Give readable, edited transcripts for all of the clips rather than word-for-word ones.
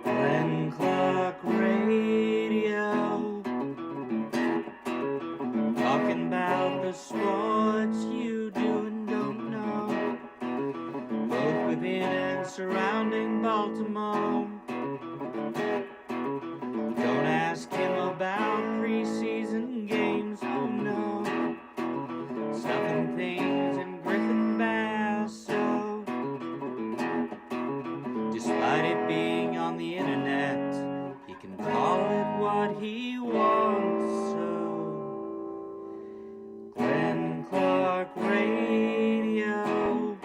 Glenn Clark Radio, talking about the sports you do and don't know, both within and surrounding Baltimore. Don't ask him about preseason games, oh no, stuff and things in Griffin Basso. Despite it being on the internet, he can call it what he wants, so Glenn Clark Radio,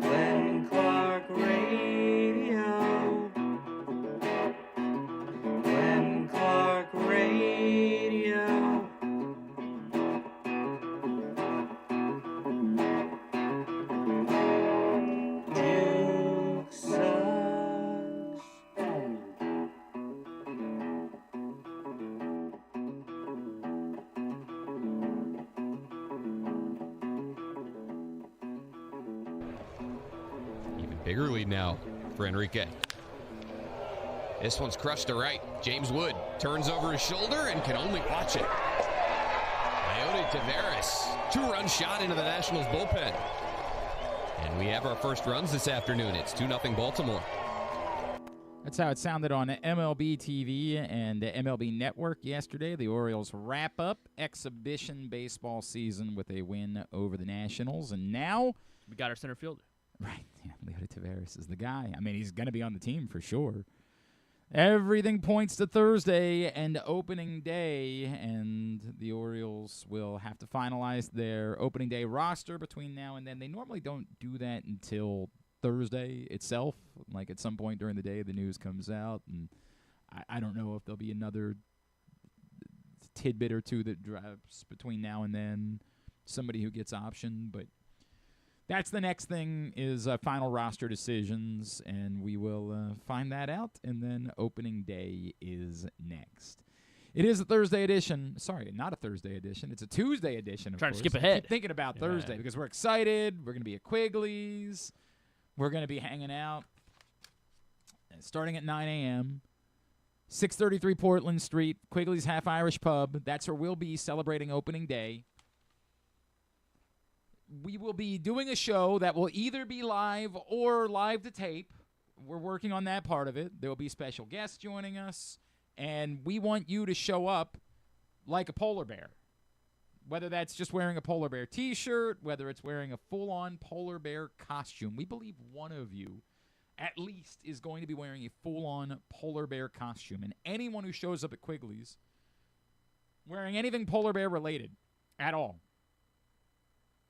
Glenn Clark Radio, Glenn Clark Radio. Duke sucks. Even bigger lead now for Enrique. This one's crushed to right. James Wood turns over his shoulder and can only watch it. Leody Taveras, 2-run shot into the Nationals bullpen. And we have our first runs this afternoon. It's 2-0 Baltimore. That's how it sounded on MLB TV and MLB Network yesterday. The Orioles wrap up exhibition baseball season with a win over the Nationals. And now We got our center fielder. right, yeah, Leody Taveras is the guy. I mean, he's going to be on the team for sure. Everything points to Thursday and opening day, and the Orioles will have to finalize their opening day roster between now and then. They normally don't do that until Thursday itself. Like at some point during the day, the news comes out, and I don't know if there'll be another tidbit or two that drops between now and then, somebody who gets optioned, but that's the next thing is final roster decisions, and we will find that out, and then opening day is next. It is a Thursday edition. Sorry, not a Thursday edition. It's a Tuesday edition, of Trying course. to skip I ahead. keep thinking about Thursday because we're excited. We're going to be at Quigley's. We're going to be hanging out starting at 9 a.m., 633 Portland Street, Quigley's Half Irish Pub. That's where we'll be celebrating opening day. We will be doing a show that will either be live or live to tape. We're working on that part of it. There will be special guests joining us, and we want you to show up like a polar bear. Whether that's just wearing a polar bear T-shirt, whether it's wearing a full-on polar bear costume. We believe one of you, at least, is going to be wearing a full-on polar bear costume. And anyone who shows up at Quigley's wearing anything polar bear related at all,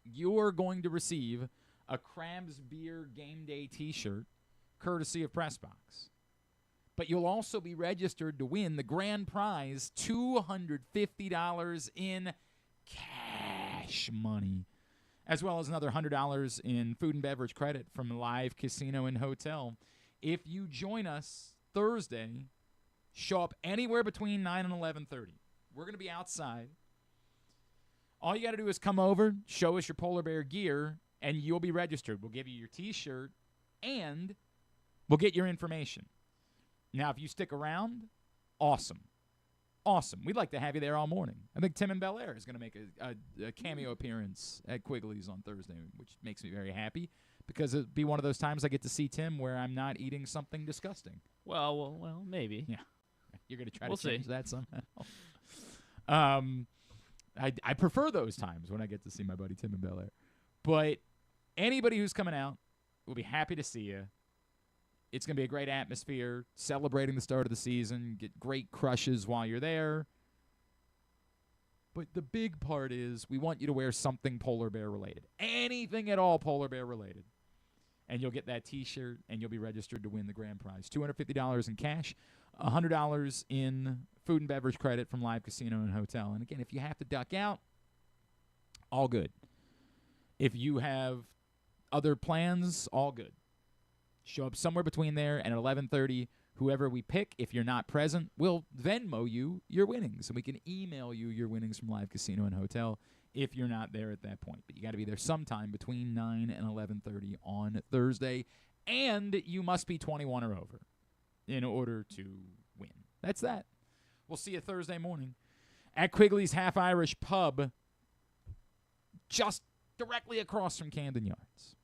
you're going to receive a Crabs Beer Game Day T-shirt, courtesy of Pressbox. But you'll also be registered to win the grand prize, $250 in cash money, as well as another $100 in food and beverage credit from Live Casino and Hotel. If you join us Thursday, show up anywhere between 9 and 11:30. We're going to be outside. All you got to do is come over, show us your polar bear gear, and you'll be registered. We'll give you your T-shirt, and we'll get your information. Now, if you stick around, awesome. Awesome. We'd like to have you there all morning. I think Tim and Bel Air is going to make a cameo appearance at Quigley's on Thursday, which makes me very happy because it'll be one of those times I get to see Tim where I'm not eating something disgusting. Well, maybe. Yeah. You're going to try We'll to change see. that somehow. I prefer those times when I get to see my buddy Tim in Bel Air. But anybody who's coming out, we'll be happy to see you. It's going to be a great atmosphere, celebrating the start of the season, get great crushes while you're there. But the big part is we want you to wear something polar bear related. Anything at all polar bear related. And you'll get that T-shirt, and you'll be registered to win the grand prize. $250 in cash, $100 in food and beverage credit from Live Casino and Hotel. And again, if you have to duck out, all good. If you have other plans, all good. Show up somewhere between there and at 11:30, Whoever we pick, if you're not present, we'll Venmo you your winnings, and we can email you your winnings from Live Casino and Hotel if you're not there at that point. But you got to be there sometime between 9 and 11:30 on Thursday, and you must be 21 or over in order to win. That's that. We'll see you Thursday morning at Quigley's Half Irish Pub, just directly across from Camden Yards.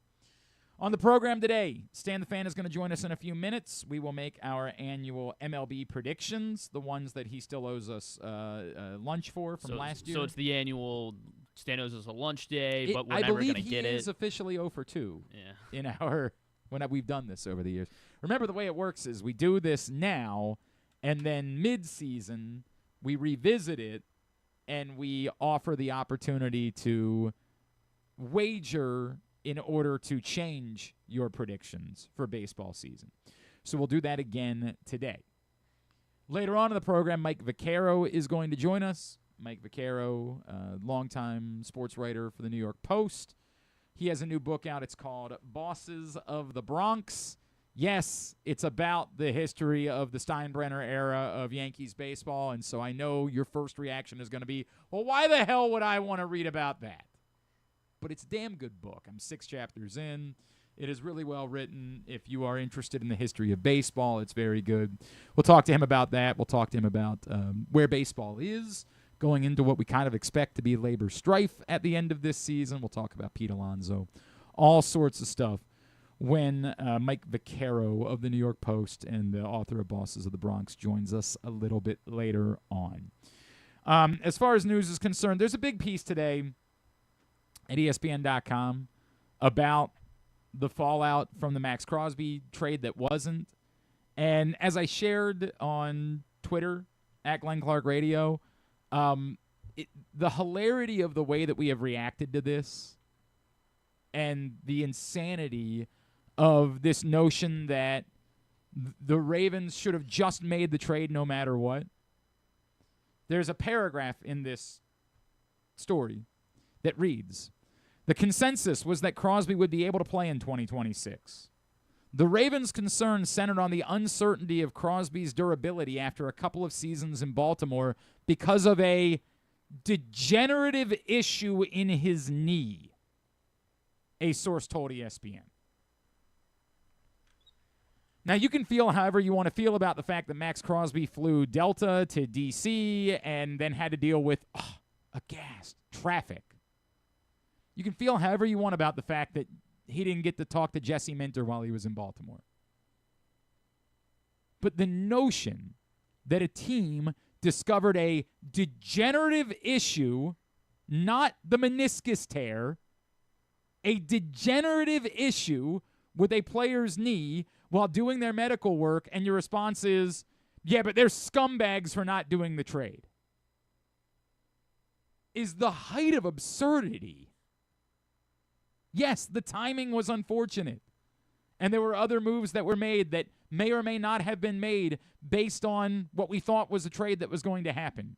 On the program today, Stan the Fan is going to join us in a few minutes. We will make our annual MLB predictions, the ones that he still owes us lunch for from last year. So it's the annual Stan owes us a lunch day, but we're never going to get it. I believe he is officially 0 for 2 in our when we've done this over the years. Remember, the way it works is we do this now, and then mid-season we revisit it, and we offer the opportunity to wager in order to change your predictions for baseball season. So we'll do that again today. Later on in the program, Mike Vaccaro is going to join us. Mike Vaccaro, longtime sports writer for the New York Post. He has a new book out. It's called Bosses of the Bronx. Yes, it's about the history of the Steinbrenner era of Yankees baseball, and so I know your first reaction is going to be, well, why the hell would I want to read about that? But it's a damn good book. I'm 6 chapters in. It is really well written. If you are interested in the history of baseball, it's very good. We'll talk to him about that. We'll talk to him about where baseball is, going into what we kind of expect to be labor strife at the end of this season. We'll talk about Pete Alonso, all sorts of stuff when Mike Vaccaro of the New York Post and the author of Bosses of the Bronx joins us a little bit later on. As far as news is concerned, there's a big piece today at ESPN.com about the fallout from the Maxx Crosby trade that wasn't. And as I shared on Twitter, at Glenn Clark Radio, the hilarity of the way that we have reacted to this and the insanity of this notion that the Ravens should have just made the trade no matter what. There's a paragraph in this story that reads, the consensus was that Crosby would be able to play in 2026. The Ravens' concern centered on the uncertainty of Crosby's durability after a couple of seasons in Baltimore because of a degenerative issue in his knee, a source told ESPN. Now, you can feel however you want to feel about the fact that Maxx Crosby flew Delta to D.C. and then had to deal with aghast traffic. You can feel however you want about the fact that he didn't get to talk to Jesse Minter while he was in Baltimore. But the notion that a team discovered a degenerative issue, not the meniscus tear, a degenerative issue with a player's knee while doing their medical work, and your response is, yeah, but they're scumbags for not doing the trade, is the height of absurdity. Yes, the timing was unfortunate, and there were other moves that were made that may or may not have been made based on what we thought was a trade that was going to happen.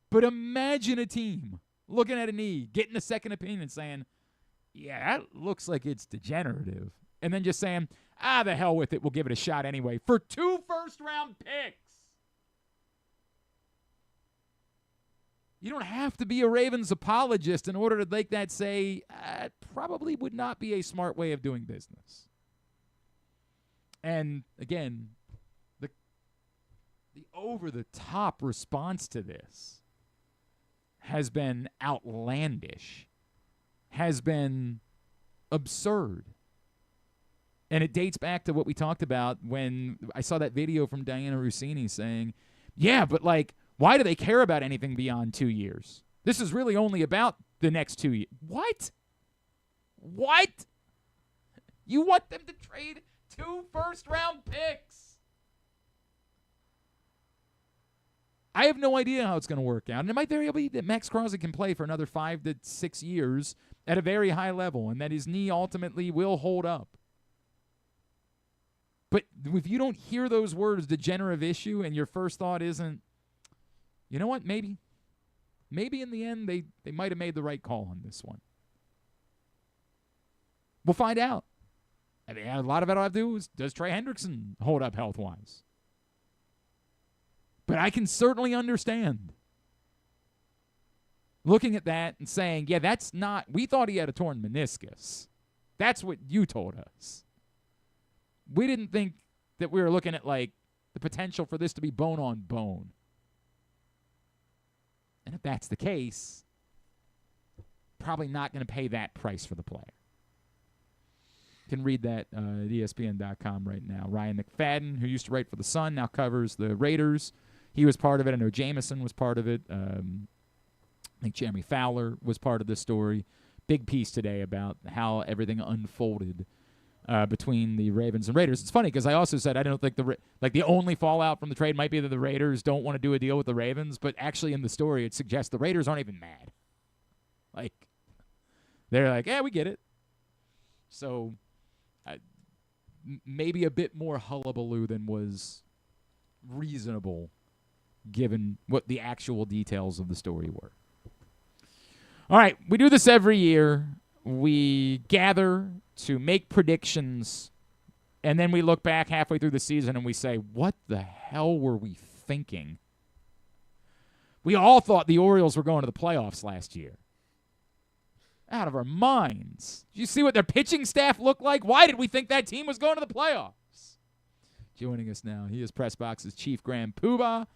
But imagine a team looking at a knee, getting a second opinion and saying, yeah, that looks like it's degenerative. And then just saying, the hell with it, we'll give it a shot anyway, for 2 first-round picks. You don't have to be a Ravens apologist in order to make that say, it probably would not be a smart way of doing business. And, again, the over-the-top response to this has been outlandish, has been absurd. And it dates back to what we talked about when I saw that video from Diana Rossini saying, yeah, but like, why do they care about anything beyond 2 years? This is really only about the next 2 years. What? What? You want them to trade 2 first-round picks? I have no idea how it's going to work out. And it might very well be that Maxx Crosby can play for another 5 to 6 years at a very high level and that his knee ultimately will hold up. But if you don't hear those words, degenerative issue, and your first thought isn't, you know what, maybe in the end they might have made the right call on this one. We'll find out I mean, a lot of it I'll have to do is, does Trey Hendrickson hold up health-wise? But I can certainly understand looking at that and saying, yeah, that's not – we thought he had a torn meniscus. That's what you told us. We didn't think that we were looking at, like, the potential for this to be bone on bone. And if that's the case, probably not going to pay that price for the player. You can read that at ESPN.com right now. Ryan McFadden, who used to write for the Sun, now covers the Raiders. He was part of it. I know Jameson was part of it. I think Jeremy Fowler was part of this story. Big piece today about how everything unfolded between the Ravens and Raiders. It's funny because I also said I don't think the only fallout from the trade might be that the Raiders don't want to do a deal with the Ravens, but actually in the story it suggests the Raiders aren't even mad. Like, they're like, yeah, we get it. So maybe a bit more hullabaloo than was reasonable given what the actual details of the story were. All right, we do this every year. We gather to make predictions, and then we look back halfway through the season and we say, what the hell were we thinking? We all thought the Orioles were going to the playoffs last year. Out of our minds. Did you see what their pitching staff looked like? Why did we think that team was going to the playoffs? Joining us now, he is Press Box's Chief Graham Poobah.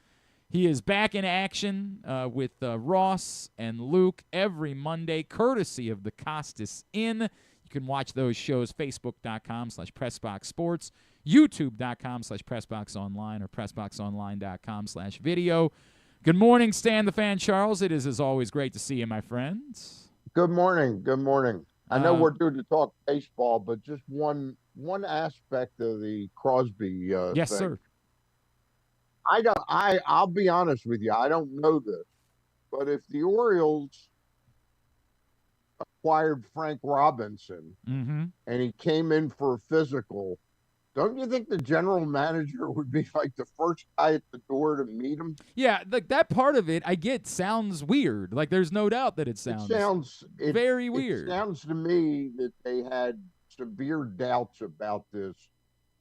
He is back in action with Ross and Luke every Monday, courtesy of the Costas Inn. You can watch those shows, Facebook.com/PressBoxSports, YouTube.com/PressBoxOnline, or PressBoxOnline.com/video. Good morning, Stan the Fan Charles. It is, as always, great to see you, my friends. Good morning. Good morning. I know we're due to talk baseball, but just one aspect of the Crosby yes, thing. Sir. I'll be honest with you. I don't know this, but if the Orioles acquired Frank Robinson and he came in for a physical, don't you think the general manager would be like the first guy at the door to meet him? Yeah, like that part of it, I get sounds weird. Like there's no doubt that it sounds very weird. It sounds to me that they had severe doubts about this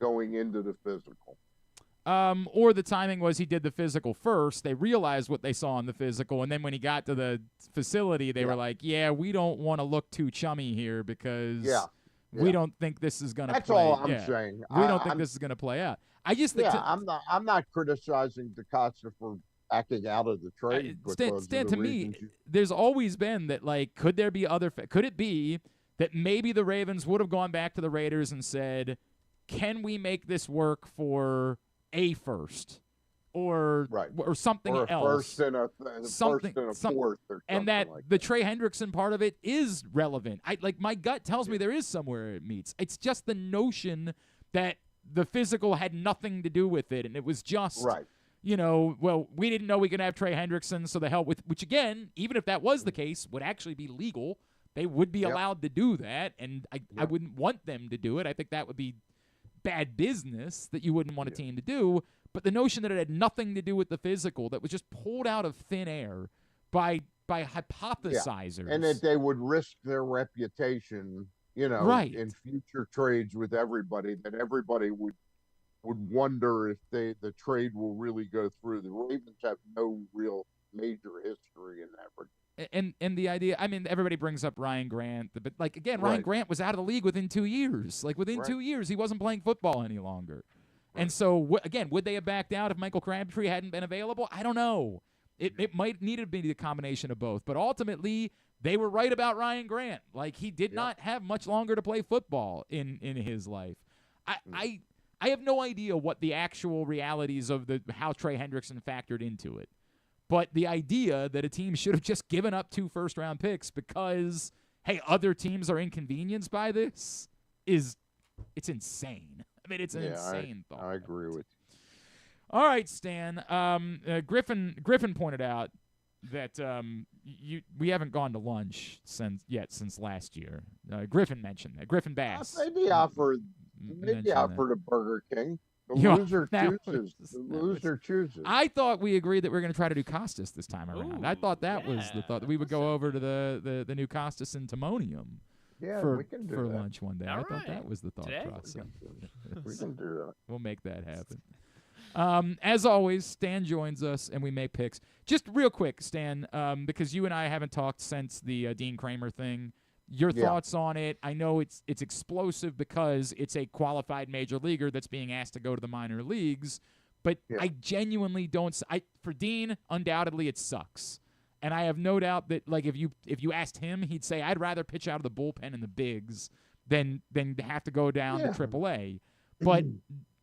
going into the physical. Or the timing was he did the physical first. They realized what they saw in the physical, and then when he got to the facility, they were like, yeah, we don't want to look too chummy here because we don't think this is going to play. That's all I'm saying. We don't think this is going to play out. I just think I'm not criticizing DaCosta for backing out of the trade. Stan, to me, there's always been that, like, could there be could it be that maybe the Ravens would have gone back to the Raiders and said, can we make this work for a first or something or a else, first and a fourth, or something and that like the Trey Hendrickson part of it is relevant. My gut tells me there is somewhere it meets. It's just the notion that the physical had nothing to do with it, and it was just we didn't know we could have Trey Hendrickson, so the hell with which again, even if that was the case, would actually be legal. They would be allowed to do that, and I wouldn't want them to do it. I think that would be bad business that you wouldn't want a team to do, but the notion that it had nothing to do with the physical, that was just pulled out of thin air by hypothesizers. And that they would risk their reputation, in future trades with everybody, that everybody would wonder if the trade will really go through. The Ravens have no real major history in that regard. And the idea, I mean, everybody brings up Ryan Grant, but Ryan Grant was out of the league within 2 years. Like within 2 years, he wasn't playing football any longer. And so, again, would they have backed out if Michael Crabtree hadn't been available? I don't know. It might need to be the combination of both. But ultimately, they were right about Ryan Grant. Like, he did not have much longer to play football in his life. I have no idea what the actual realities of how Trey Hendrickson factored into it. But the idea that a team should have just given up 2 first-round picks because, hey, other teams are inconvenienced by this it's insane. I mean, it's an insane thought. I agree with you. All right, Stan. Griffin pointed out that we haven't gone to lunch since last year. Griffin mentioned that. Griffin Bass. Maybe offer a Burger King. The loser chooses. I thought we agreed that we were going to try to do Costas this time around. I thought that was the thought, that we would go over to the new Costas in Timonium. we can do for that. lunch one day. All I thought that right. was the thought Today? process. We can do that. We'll make that happen. As always, Stan joins us, and we make picks. Just real quick, Stan, because you and I haven't talked since the Dean Kramer thing. Your thoughts on it? I know it's explosive because it's a qualified major leaguer that's being asked to go to the minor leagues, but I genuinely don't. For Dean, undoubtedly it sucks, and I have no doubt that like if you asked him, he'd say I'd rather pitch out of the bullpen in the bigs than have to go down to AAA. But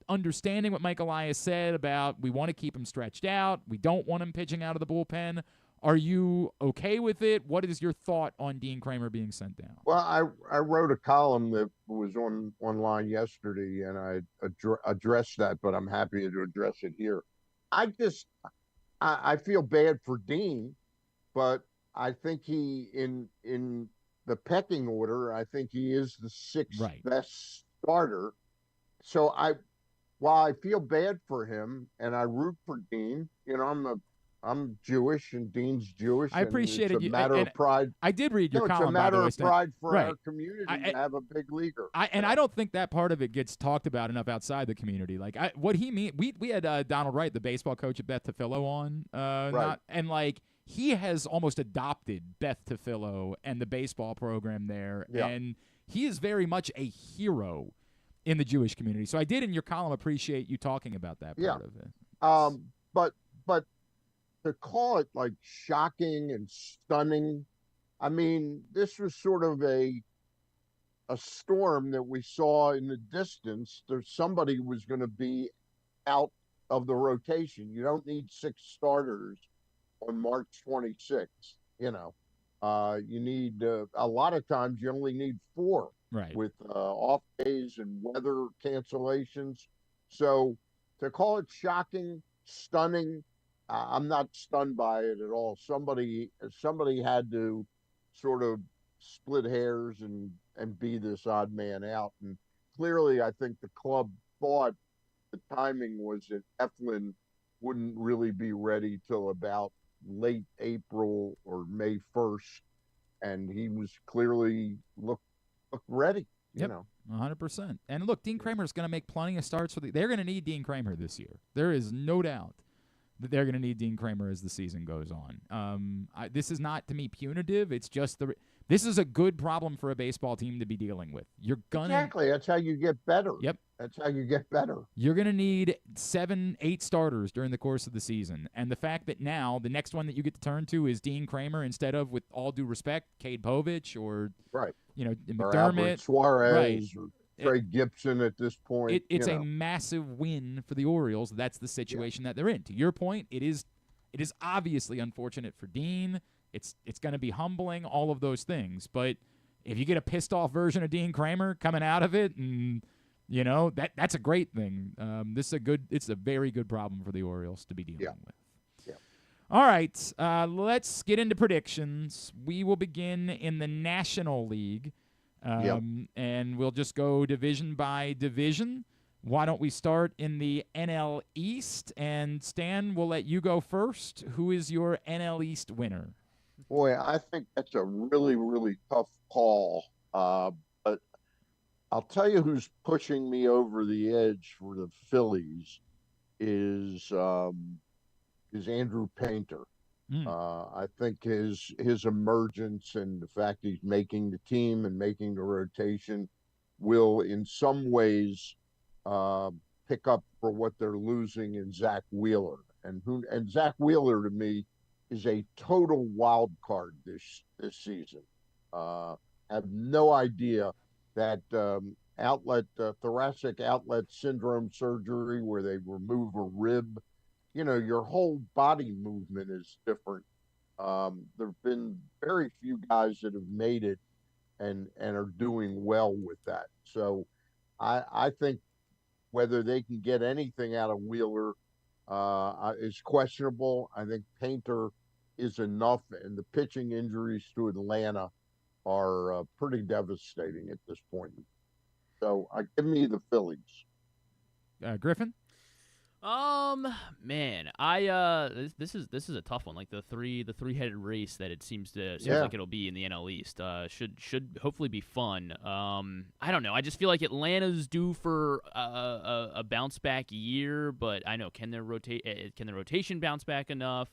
understanding what Mike Elias said about we want to keep him stretched out, we don't want him pitching out of the bullpen. Are you okay with it? What is your thought on Dean Kramer being sent down? Well, I wrote a column that was online yesterday, and I addressed that, but I'm happy to address it here. I feel bad for Dean, but I think he in the pecking order, I think he is the sixth best starter. So while I feel bad for him and I root for Dean, I'm Jewish and Dean's Jewish. I appreciate it. It's a matter of pride. I did read your column. It's a matter by the way, of Stan. pride for our community to have a big leaguer. I don't think that part of it gets talked about enough outside the community. Like what he mean. We had Donald Wright, the baseball coach at Beth Tafilo, on. And like he has almost adopted Beth Tafilo and the baseball program there, and he is very much a hero in the Jewish community. So I did in your column appreciate you talking about that part of it. But to call it like shocking and stunning, I mean, this was sort of a storm that we saw in the distance. Somebody was going to be out of the rotation. You don't need 6 starters on March 26th. You need a lot of times you only need 4 with off days and weather cancellations. So to call it shocking, stunning, I'm not stunned by it at all. Somebody had to sort of split hairs and be this odd man out. And clearly, I think the club thought the timing was that Eflin wouldn't really be ready till about late April or May 1st. And he was clearly looked ready, you know. 100%. And look, Dean Kramer is going to make plenty of starts they're going to need Dean Kramer this year. There is no doubt that they're going to need Dean Kramer as the season goes on. This is not, to me, punitive. It's just this is a good problem for a baseball team to be dealing with. Exactly. That's how you get better. Yep. That's how you get better. You're going to need 7, 8 starters during the course of the season. And the fact that now the next one that you get to turn to is Dean Kramer instead of, with all due respect, Cade Povich or McDermott. Or Albert Suarez or Trey Gibson at this point. It's a massive win for the Orioles. That's the situation that they're in. To your point, it is obviously unfortunate for Dean. It's going to be humbling, all of those things. But if you get a pissed off version of Dean Kramer coming out of it, and that's a great thing. It's a very good problem for the Orioles to be dealing with. Yeah. All right, let's get into predictions. We will begin in the National League. And we'll just go division by division. Why don't we start in the NL East? And Stan, we'll let you go first. Who is your NL East winner? Boy, I think that's a really, really tough call. But I'll tell you who's pushing me over the edge for the Phillies is Andrew Painter. I think his emergence and the fact he's making the team and making the rotation will in some ways pick up for what they're losing in Zach Wheeler. And Zach Wheeler to me is a total wild card this season. Have no idea that thoracic outlet syndrome surgery where they remove a rib. Your whole body movement is different. There have been very few guys that have made it and are doing well with that. So I think whether they can get anything out of Wheeler is questionable. I think Painter is enough, and the pitching injuries to Atlanta are pretty devastating at this point. So give me the Phillies. Griffin? Man, this is a tough one. Like the three-headed race that it seems like it'll be in the NL East. Should hopefully be fun. I don't know. I just feel like Atlanta's due for a bounce back year, but I know can their rotation bounce back enough?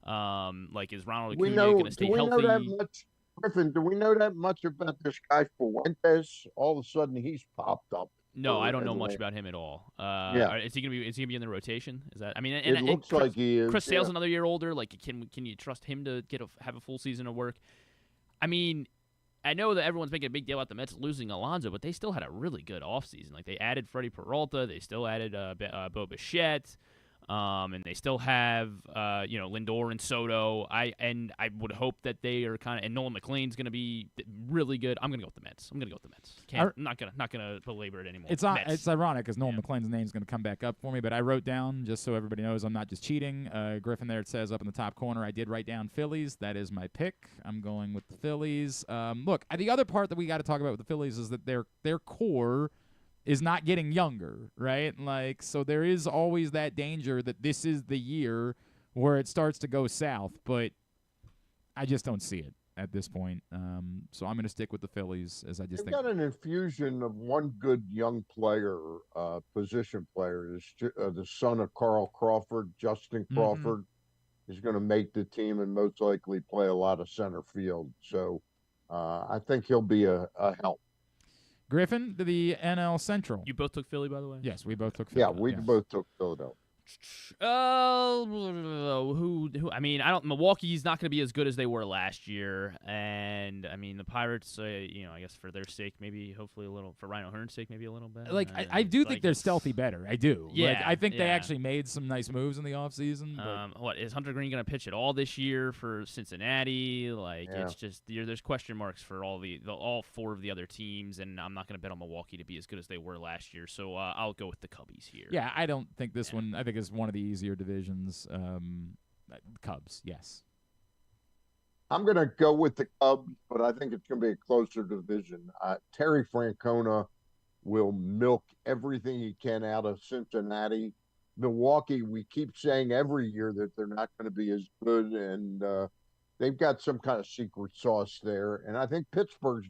Like is Ronald Acuna going to stay healthy? Do we know that much, Griffin? Do we know that much about this guy Fuentes? All of a sudden, he's popped up. No, I don't know much about him at all. Is he gonna be in the rotation? Is that? I mean, it looks like he is. Chris Sale's another year older. Like, can you trust him to have a full season of work? I mean, I know that everyone's making a big deal about the Mets losing Alonso, but they still had a really good offseason. Like, they added Freddie Peralta, they still added Bo Bichette. And they still have, Lindor and Soto. I would hope that they are kind of, and Nolan McLean's going to be really good. I'm going to go with the Mets. I'm not gonna belabor it anymore. It's ironic because Nolan McLean's name is going to come back up for me, but I wrote down, just so everybody knows I'm not just cheating. Griffin there, it says up in the top corner, I did write down Phillies. That is my pick. I'm going with the Phillies. Look, the other part that we got to talk about with the Phillies is that their core is not getting younger, right? Like, so there is always that danger that this is the year where it starts to go south, but I just don't see it at this point. So I'm going to stick with the Phillies as I just think. They've got an infusion of one good young player, position player. The son of Carl Crawford, Justin Crawford, is going to make the team and most likely play a lot of center field. So I think he'll be a help. Griffin to the NL Central. You both took Philly, by the way? Yes, we both took Philly. Yeah, we both took Philadelphia. I mean, Milwaukee's not going to be as good as they were last year, and I mean the Pirates. I guess for their sake, maybe hopefully a little for Ryan O'Hearn's sake, maybe a little better. Like I do think they're stealthy better. I do. Yeah, like, I think they actually made some nice moves in the offseason. What is Hunter Green going to pitch at all this year for Cincinnati? Like it's just there's question marks for all four of the other teams, and I'm not going to bet on Milwaukee to be as good as they were last year. So I'll go with the Cubbies here. Yeah, I don't think this one. I think it's one of the easier divisions. Cubs, yes. I'm going to go with the Cubs, but I think it's going to be a closer division. Terry Francona will milk everything he can out of Cincinnati. Milwaukee, we keep saying every year that they're not going to be as good, and they've got some kind of secret sauce there. And I think Pittsburgh's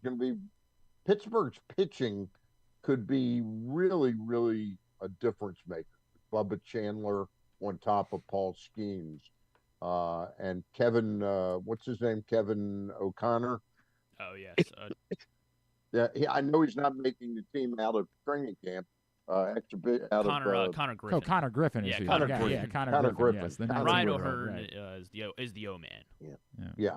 pitching could be really, really a difference maker. Bubba Chandler on top of Paul Skeens. And Kevin, what's his name? Kevin O'Connor. Oh, yes. Yeah, I know he's not making the team out of training camp. Extra bit out of Connor Griffin. Connor Griffin. Yeah, Connor Griffin. Yeah, Connor Griffin. Yes, Ryan O'Hearn is the O-man. Yeah.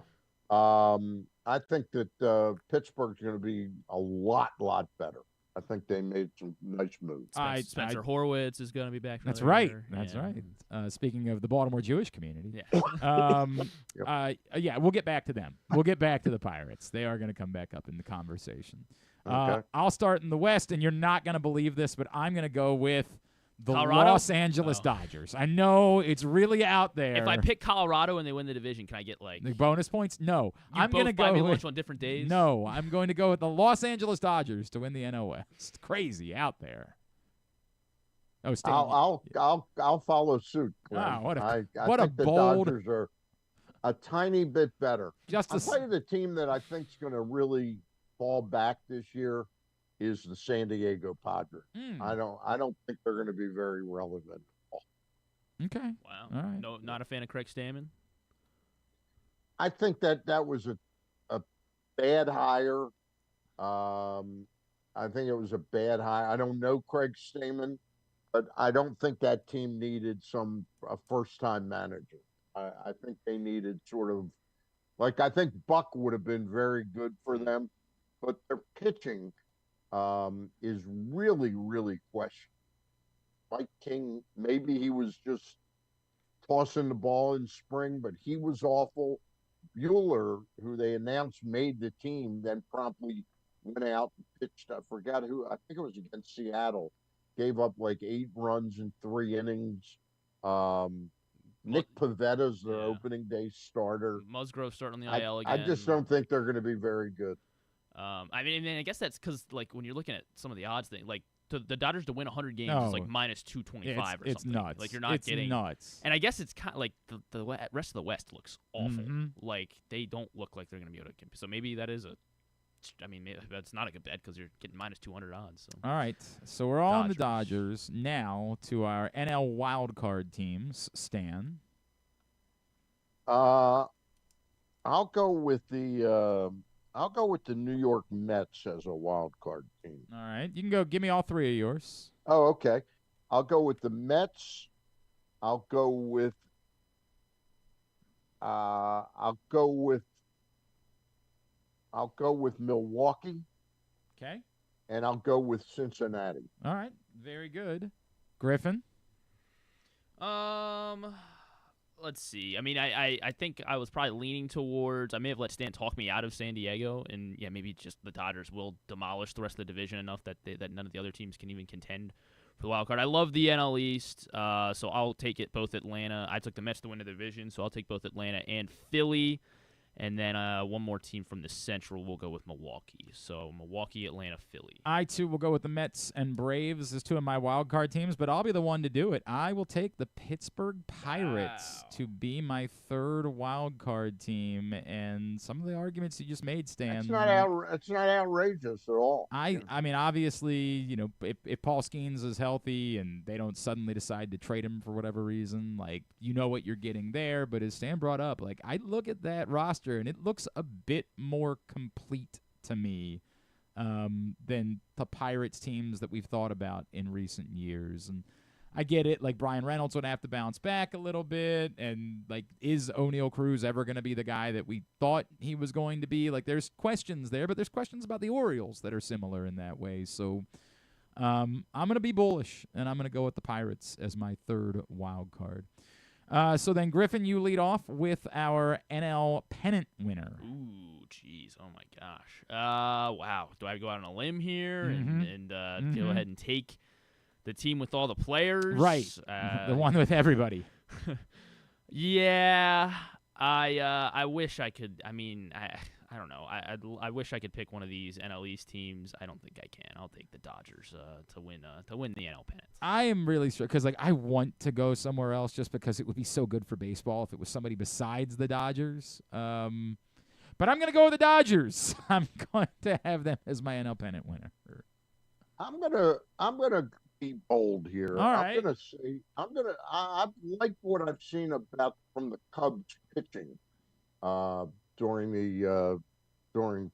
I think that Pittsburgh's going to be a lot better. I think they made some nice moves. Spencer Horwitz is going to be back. That's right. That's right. Speaking of the Baltimore Jewish community, we'll get back to them. We'll get back to the Pirates. They are going to come back up in the conversation. Okay. I'll start in the West, and you're not going to believe this, but I'm going to go with the Colorado? Los Angeles Dodgers. I know it's really out there. If I pick Colorado and they win the division, can I get the bonus points? No. I'm going to go with lunch on different days. No, I'm going to go with the Los Angeles Dodgers to win the NL West. Crazy out there. Oh, I'll follow suit. Glenn. Wow, what a think bold. The Dodgers are a tiny bit better. I'll Just tell you the team that I think is going to really fall back this year is the San Diego Padres. I don't think they're going to be very relevant. Okay. Wow. All right. No, not a fan of Craig Stammen. I think that was a bad hire. I think it was a bad hire. I don't know Craig Stammen, but I don't think that team needed a first-time manager. I think they needed sort of I think Buck would have been very good for them, but their pitching is really, really questionable. Mike King, maybe he was just tossing the ball in spring, but he was awful. Buehler, who they announced made the team, then promptly went out and pitched. I forgot who. I think it was against Seattle. Gave up 8 runs in 3 innings. Nick Pavetta's their opening day starter. Musgrove starting on the IL again. I just don't think they're going to be very good. I mean, I guess that's because like when you're looking at some of the odds thing, like the Dodgers to win 100 games is like minus 225 or something. It's nuts. Like you're not getting nuts. And I guess it's kind of like the rest of the West looks awful. Like they don't look like they're going to be able to compete. So maybe that is maybe that's not a good bet because you're getting minus 200 odds. So. All right. So we're all on the Dodgers now to our NL wildcard teams. Stan. I'll go with the New York Mets as a wild card team. All right. You can go. Give me all three of yours. Oh, okay. I'll go with the Mets. I'll go with Milwaukee. Okay. And I'll go with Cincinnati. All right. Very good. Griffin? Let's see. I mean, I think I was probably leaning towards. I may have let Stan talk me out of San Diego, and yeah, maybe just the Dodgers will demolish the rest of the division enough that none of the other teams can even contend for the wild card. I love the NL East, so I'll take it both Atlanta. I took the Mets to win the division, so I'll take both Atlanta and Philly. And then one more team from the Central will go with Milwaukee. So Milwaukee, Atlanta, Philly. I, too, will go with the Mets and Braves as two of my wild card teams, but I'll be the one to do it. I will take the Pittsburgh Pirates to be my third wild card team. And some of the arguments you just made, Stan. It's not outrageous at all. I mean, obviously, you know, if Paul Skeens is healthy and they don't suddenly decide to trade him for whatever reason, like, you know what you're getting there. But as Stan brought up, like, I look at that roster, and it looks a bit more complete to me than the Pirates teams that we've thought about in recent years. And I get it, like Brian Reynolds would have to bounce back a little bit, and like, is O'Neal Cruz ever going to be the guy that we thought he was going to be? Like, there's questions there, but there's questions about the Orioles that are similar in that way. So I'm going to be bullish, and I'm going to go with the Pirates as my third wild card. So then, Griffin, you lead off with our NL pennant winner. Ooh, jeez. Oh, my gosh. Wow. Do I go out on a limb here and go ahead and take the team with all the players? Right. The one with everybody. Yeah. I wish I could. I mean, I don't know. I wish I could pick one of these NL East teams. I don't think I can. I'll take the Dodgers to win the NL pennant. I am really sure because I want to go somewhere else just because it would be so good for baseball if it was somebody besides the Dodgers. But I'm going to go with the Dodgers. I'm going to have them as my NL pennant winner. I'm gonna be bold here. All right. I like what I've seen from the Cubs pitching during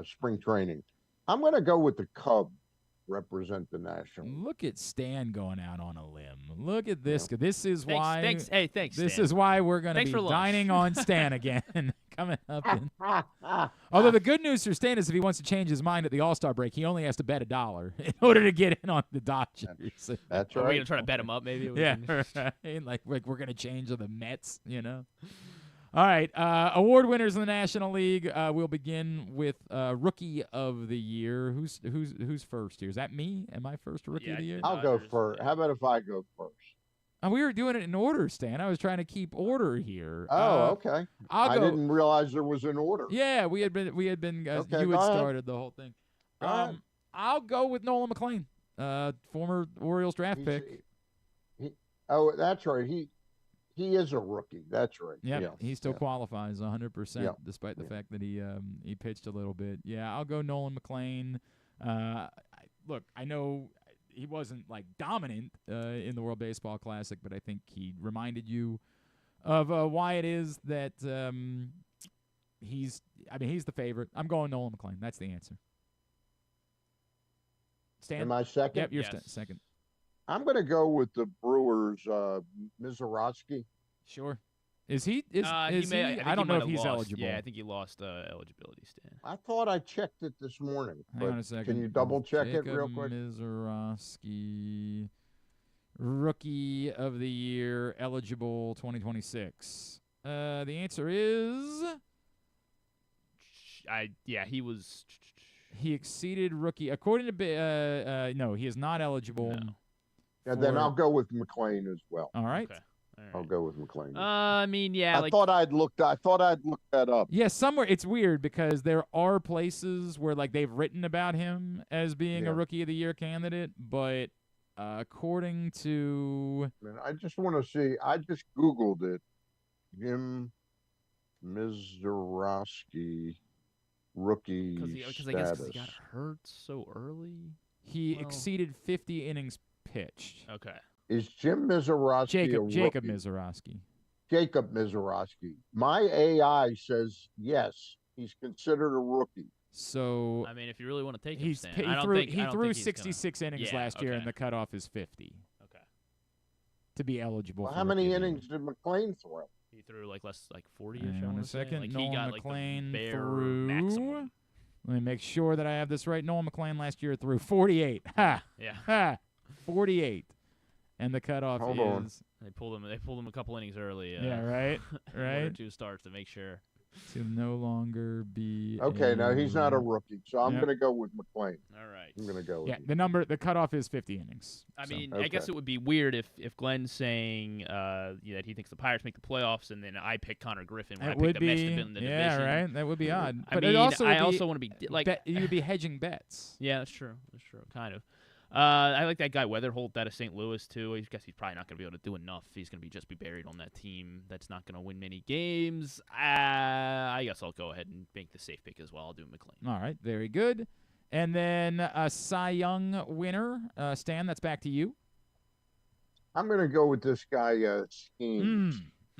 spring training. I'm going to go with the Cubs represent the National. Look at Stan going out on a limb. Look at this. Yeah. This is why. Thanks. Hey, thanks. This Stan. is why we're going to be dining on Stan again. Coming up. Although the good news for Stan is if he wants to change his mind at the All-Star break, he only has to bet $1 in order to get in on the Dodgers. That's right. Are we going to try to bet him up maybe? Yeah. Right. Like we're going to change to the Mets, you know. All right, award winners in the National League. We'll begin with Rookie of the Year. Who's first here? Is that me? Am I first Rookie of the Year? I'll go first. How about if I go first? We were doing it in order, Stan. I was trying to keep order here. Oh, okay. I didn't realize there was an order. Yeah, we had been. Okay, you had started the whole thing. I'll go with Nolan McLean, former Orioles draft pick. Oh, that's right. He is a rookie. That's right. Yep. Yeah, he still qualifies 100%, despite the fact that he pitched a little bit. Yeah, I'll go Nolan McLean. Look, I know he wasn't like dominant in the World Baseball Classic, but I think he reminded you of why it is that he's the favorite. I'm going Nolan McLean. That's the answer. Stan? Am I second? Yep, you're second. I'm going to go with the Brewers, Mizorowski. Sure. Is he? I don't know if he's eligible. Yeah, I think he lost eligibility, Stan. I thought I checked it this morning. Hang on a second. Can you double check it real quick? Mizorowski, Rookie of the Year, eligible 2026. The answer is... he was... He exceeded rookie. According to... no, he is not eligible. No. And then I'll go with McLean as well. All right. Okay. right. I'll go with McLean. I mean, yeah. I thought I'd looked that up. Yeah, somewhere it's weird because there are places where like they've written about him as being a Rookie of the Year candidate, but according to, I just want to see. I just Googled it. Jim Mizorowski, rookie because I status. guess he got hurt so early. He exceeded 50 innings pitched. Okay. Is Jim Mizorowski Jacob Mizorowski? Jacob Mizorowski. My AI says yes, he's considered a rookie. So I mean, if you really want to take he threw 66 innings last year, and the cutoff is 50. Okay. To be eligible. Well, how many innings did McLean throw? He threw like 40-ish. Hang on a second. Like, Noel he got McLean like the threw. maximum. Let me make sure that I have this right. Noel McLean last year threw 48. Ha! Yeah. Ha! 48. And the cutoff Hold is. on. They pulled him a couple innings early. Yeah, right. Right. 1 or 2 starts to make sure. To no longer be. Okay, now he's not a rookie, so I'm going to go with McLean. All right. I'm going to go with you. The cutoff is 50 innings. I mean, I guess it would be weird if Glenn's saying that he thinks the Pirates make the playoffs, and then I pick Connor Griffin when I pick the Mets to win the division. Yeah, right. That would be odd. I mean, I also want to be like you would be hedging bets. Yeah, that's true. That's true. Kind of. I like that guy Weatherholt out of St. Louis too. I guess he's probably not going to be able to do enough. He's going to just be buried on that team that's not going to win many games. I guess I'll go ahead and make the safe pick as well. I'll do McLean. All right, very good. And then a Cy Young winner, Stan. That's back to you. I'm going to go with this guy, Skeens.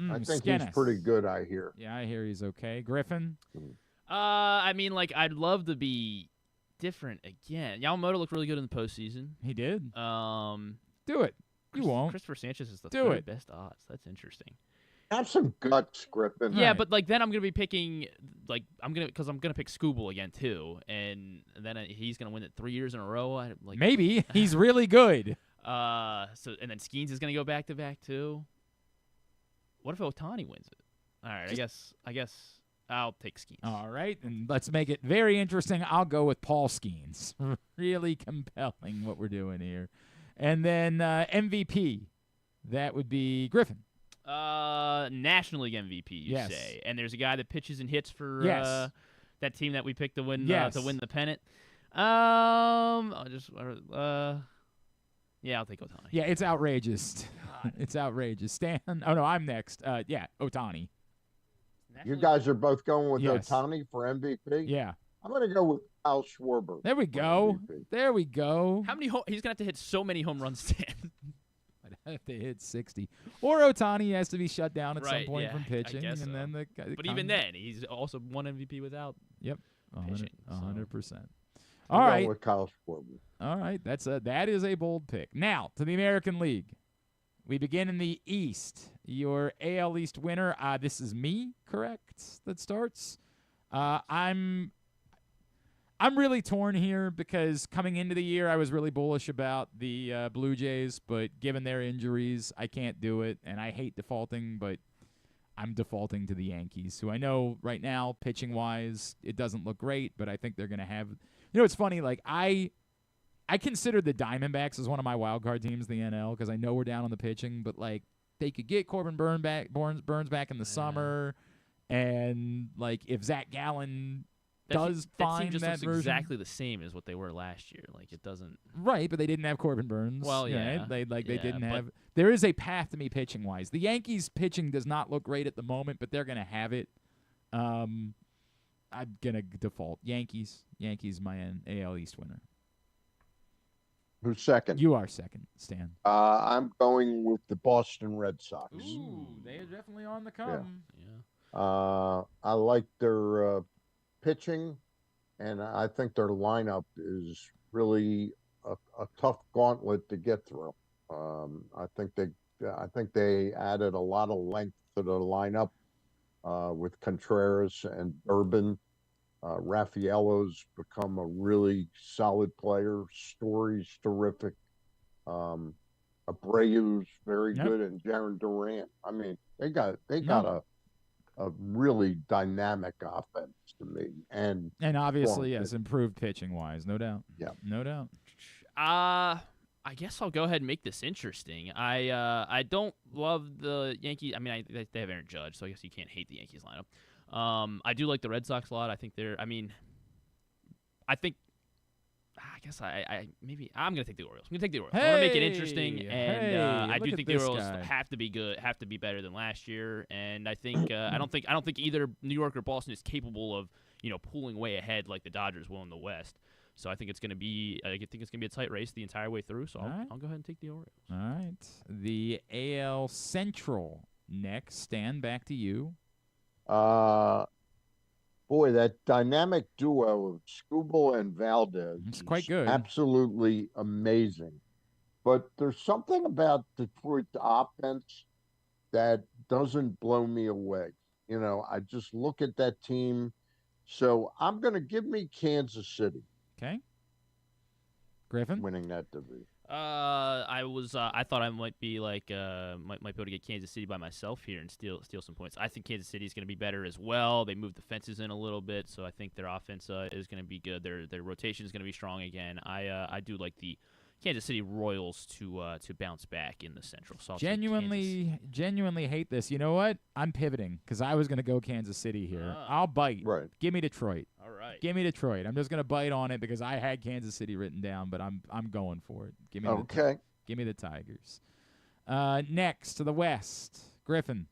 I think he's pretty good. I hear. Yeah, I hear he's okay. Griffin. I mean, like I'd love to be different again. Yamamoto looked really good in the postseason. He did. Do it. You won't. Christopher Sanchez is the third best odds. That's interesting. Have some guts, Griffin. Yeah, but like then I'm gonna be picking I'm gonna pick Scooble again too, and then he's gonna win it 3 years in a row. Maybe he's really good. So and then Skeens is gonna go back to back too. What if Ohtani wins it? All right, I guess I'll take Skeens. All right, and let's make it very interesting. I'll go with Paul Skeens. Really compelling what we're doing here. And then MVP, that would be Griffin. National League MVP, you say. And there's a guy that pitches and hits for that team that we picked to win the pennant. I'll take Ohtani. Yeah, it's outrageous. It's outrageous. Stan. Oh no, I'm next. Ohtani. You guys are both going with Ohtani for MVP? Yeah. I'm going to go with Kyle Schwarber. There we go. There we go. How many he's going to have to hit so many home runs, Stan? I'd have to hit 60. Or Ohtani has to be shut down at some point from pitching. I guess so. Then but even then, he's also won MVP without pitching. 100%. All right. With Kyle Schwarber. All right. That is a bold pick. Now, to the American League. We begin in the East. Your AL East winner, this is me, correct? That starts. I'm really torn here because coming into the year, I was really bullish about the Blue Jays, but given their injuries, I can't do it, and I hate defaulting, but I'm defaulting to the Yankees, who I know right now, pitching-wise, it doesn't look great, but I think they're going to have – it's funny, like I consider the Diamondbacks as one of my wild card teams in the NL because I know we're down on the pitching, but like they could get Corbin Burns back in the summer, and like if Zach Gallen does find that that version, exactly the same as what they were last year. Like it doesn't right, but they didn't have Corbin Burns. Well, yeah, right? they didn't have. There is a path to me pitching wise. The Yankees pitching does not look great at the moment, but they're gonna have it. I'm gonna default Yankees. Yankees, my AL East winner. Who's second? You are second, Stan. I'm going with the Boston Red Sox. Ooh, they are definitely on the come. Yeah. I like their pitching, and I think their lineup is really a tough gauntlet to get through. I think they added a lot of length to the lineup with Contreras and Urban. Raffaello's become a really solid player. Story's terrific. Abreu's very good, and Jaron Durant. I mean, they got a really dynamic offense to me, and obviously improved pitching wise, no doubt. Yeah, no doubt. I I guess I'll go ahead and make this interesting. I don't love the Yankees. I mean, they have Aaron Judge, so I guess you can't hate the Yankees lineup. I do like the Red Sox a lot. I think maybe I'm gonna take the Orioles. I'm gonna take the Orioles. I want to make it interesting, and I do think the Orioles have to be good, have to be better than last year. And I think I don't think either New York or Boston is capable of pulling way ahead like the Dodgers will in the West. So I think it's gonna be a tight race the entire way through. So I'll go ahead and take the Orioles. All right, the AL Central next. Stan, back to you. Boy, that dynamic duo of Skubal and Valdez is quite good. Absolutely amazing. But there's something about Detroit's offense that doesn't blow me away. I just look at that team. So I'm going to give me Kansas City. Okay. Griffin? Winning that division. I thought I might be might be able to get Kansas City by myself here and steal some points. I think Kansas City is going to be better as well. They moved the fences in a little bit, so I think their offense is going to be good. Their rotation is going to be strong again. I do like the Kansas City Royals to bounce back in the Central. So genuinely hate this. You know what? I'm pivoting because I was going to go Kansas City here. I'll bite. Right. Give me Detroit. All right. Give me Detroit. I'm just going to bite on it because I had Kansas City written down, but I'm going for it. Give me give me the Tigers. Next to the West, Griffin.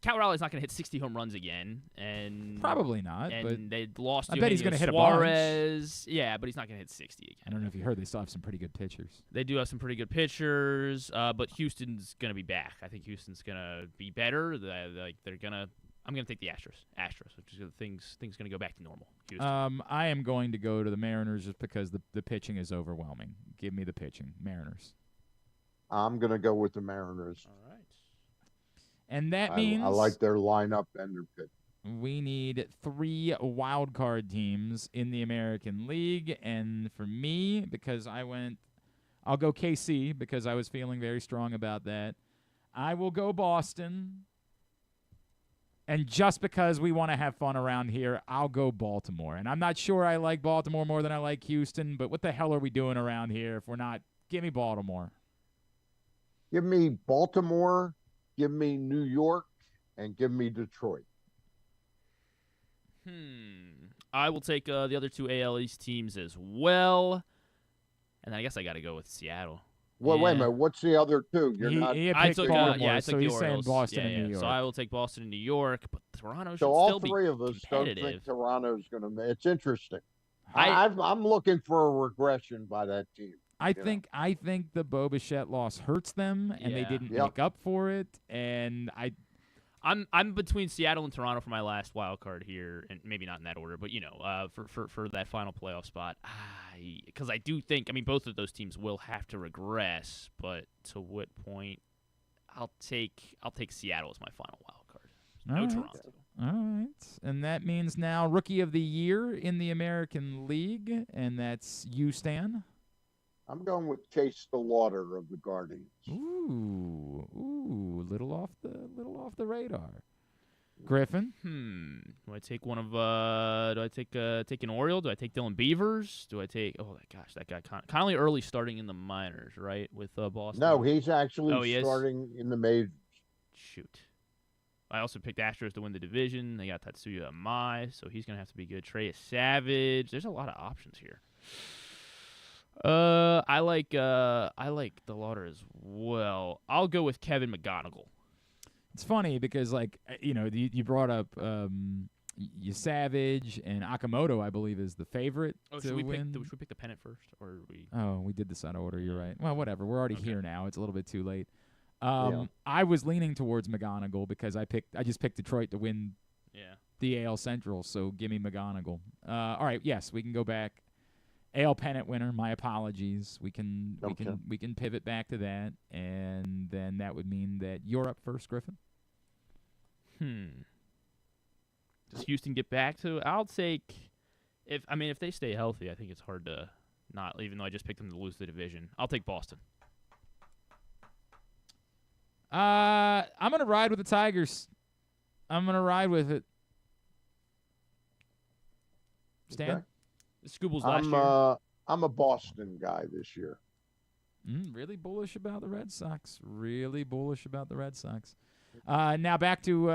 Cal Raleigh's not going to hit 60 home runs again, and probably not. And but they lost. I bet he's going to hit Suarez. Yeah, but he's not going to hit 60 again. I don't know if you heard. They still have some pretty good pitchers. They do have some pretty good pitchers, but Houston's going to be back. I think Houston's going to be better. They're going to. I'm going to take the Astros, which is things going to go back to normal. Houston. I am going to go to the Mariners just because the pitching is overwhelming. Give me the pitching, Mariners. I'm going to go with the Mariners. All right. And that means I like their lineup and their pitch. We need 3 wild card teams in the American League, and for me, because I'll go KC because I was feeling very strong about that. I will go Boston, and just because we want to have fun around here, I'll go Baltimore. And I'm not sure I like Baltimore more than I like Houston, but what the hell are we doing around here if we're not? Give me Baltimore. Give me Baltimore. Give me New York, and give me Detroit. I will take the other 2 AL East teams as well, and then I guess I got to go with Seattle. Well, wait a minute. What's the other 2? I took Baltimore, so he's saying Boston and New York. So I will take Boston and New York, but Toronto should so all still be 3 of us competitive. don't think Toronto's going to. It's interesting. I'm looking for a regression by that team. I think the Bo Bichette loss hurts them, and they didn't make up for it. And I'm between Seattle and Toronto for my last wild card here, and maybe not in that order, but for that final playoff spot, because I do think both of those teams will have to regress, but to what point? I'll take Seattle as my final wild card. Toronto. All right, and that means now Rookie of the Year in the American League, and that's you, Stan. I'm going with Chase the Lauder of the Guardians. Ooh, little off the radar. Griffin. Do I take one of? Do I take an Oriole? Do I take Dylan Beavers? Do I take? Oh gosh, that guy Connolly Early starting in the minors, right, with Boston. No, he's actually starting in the majors. Shoot. I also picked Astros to win the division. They got Tatsuya Amai, so he's gonna have to be good. Trey Savage. There's a lot of options here. I like the Lauder as well. I'll go with Kevin McGonigal. It's funny because you brought up Savage and Akamoto, I believe, is the favorite to win. Should we pick the pennant first, or we? Oh, we did this out of order. You're right. Well, whatever. We're already here now. It's a little bit too late. I was leaning towards McGonigal because I just picked Detroit to win. The AL Central. So give me McGonigal. All right. Yes, we can go back. AL pennant winner. My apologies. We can pivot back to that, and then that would mean that you're up first, Griffin. Does Houston get back to? I'll take if they stay healthy. I think it's hard to not. Even though I just picked them to lose the division, I'll take Boston. I'm gonna ride with the Tigers. I'm gonna ride with it. Stan. Okay. Scubal's last year. I'm a Boston guy this year. Really bullish about the Red Sox. Really bullish about the Red Sox. Now back to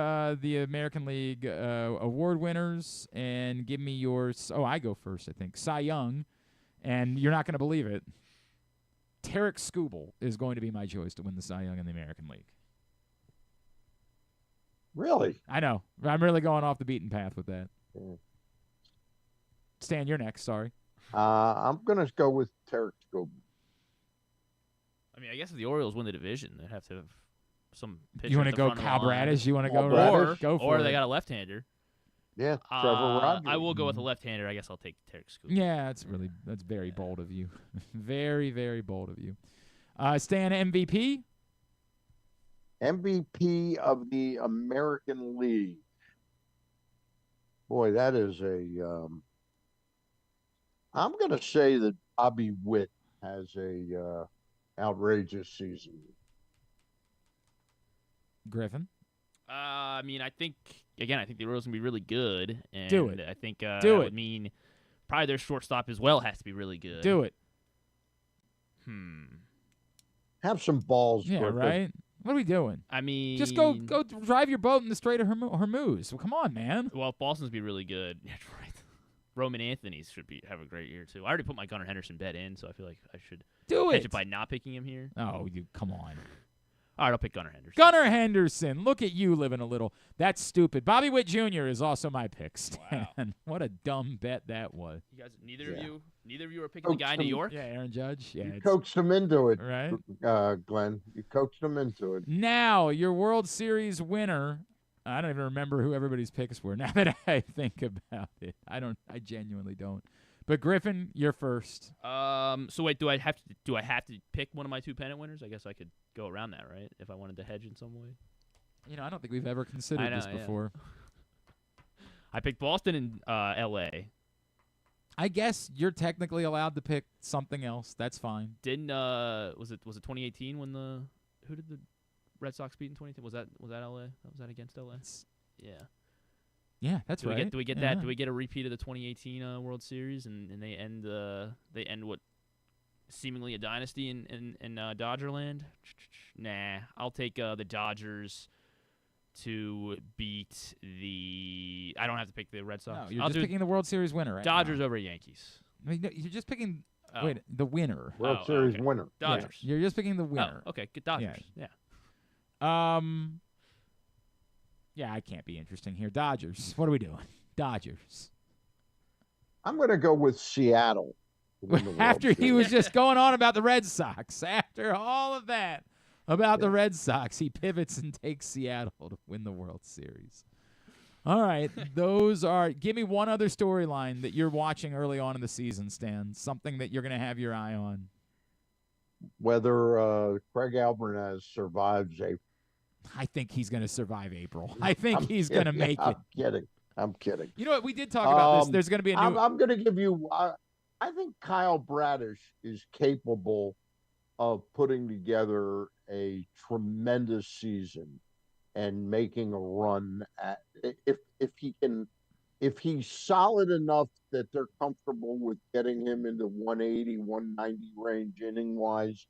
the American League award winners, and give me yours. Oh, I go first, I think. Cy Young, and you're not going to believe it. Tarek Skubal is going to be my choice to win the Cy Young in the American League. Really? I know. I'm really going off the beaten path with that. Stan, you're next. Sorry. I'm going to go with Tarek Skubal. I mean, I guess if the Orioles win the division, they'd have to have some pitcher. You want to go Kyle Bradish? You want to go Bradish? Go for or it. they got a left-hander. Yeah, Trevor Rogers. I will go with a left-hander. I guess I'll take Tarek Skubal. Yeah, that's very bold of you. Very, very bold of you. Stan, MVP? MVP of the American League. Boy, that is I'm going to say that Bobby Witt has a outrageous season. Griffin? I mean, I think the Orioles can be really good. And Do it. I think Do it. would mean probably their shortstop as well has to be really good. Do it. Have some balls. Yeah, Griffin. right? What are we doing? I mean, just go drive your boat in the Strait of Hormuz. Well, come on, man. Well, if Boston's be really good. That's right. Roman Anthony's should have a great year too. I already put my Gunnar Henderson bet in, so I feel like I should do it by not picking him here. Oh, you come on. All right, I'll pick Gunnar Henderson. Gunnar Henderson. Look at you living a little. That's stupid. Bobby Witt Jr. is also my pick, Stan. Wow. What a dumb bet that was. You guys, neither of you are picking the guy in New York? Yeah, Aaron Judge. Yeah, you coaxed him into it, right? Glenn. You coaxed him into it. Now, your World Series winner. I don't even remember who everybody's picks were. Now that I think about it, I genuinely don't. But Griffin, you're first. So wait, do I have to pick one of my two pennant winners? I guess I could go around that, right? If I wanted to hedge in some way. I don't think we've ever considered this before. Yeah. I picked Boston and L.A. I guess you're technically allowed to pick something else. That's fine. Didn't was it 2018 when who did the Red Sox beat in 2010? Was that L.A.? Was that against L.A.? Yeah. Yeah, that's right. Do we get that? Do we get a repeat of the 2018 World Series and they end what seemingly a dynasty in Dodgerland? Nah, I'll take the Dodgers to beat the. I don't have to pick the Red Sox. No, you're just picking the World Series winner, right? Dodgers over Yankees. I mean, no, you're just picking. Wait, the winner. World Series winner. Dodgers. Yeah, you're just picking the winner. Oh, okay, good Dodgers. Yeah. Yeah, I can't be interesting here. Dodgers. What are we doing? Dodgers. I'm going to go with Seattle. After he was just going on about the Red Sox. After all of that about the Red Sox, he pivots and takes Seattle to win the World Series. All right. Those are – give me one other storyline that you're watching early on in the season, Stan. Something that you're going to have your eye on. Whether Craig Alvarez survives April. I think he's going to survive April. I think he's going to make it. I'm kidding. You know what? We did talk about this. There's going to be a new. I'm going to give you. I think Kyle Bradish is capable of putting together a tremendous season and making a run at if he's solid enough that they're comfortable with getting him into 180, 190 range inning wise.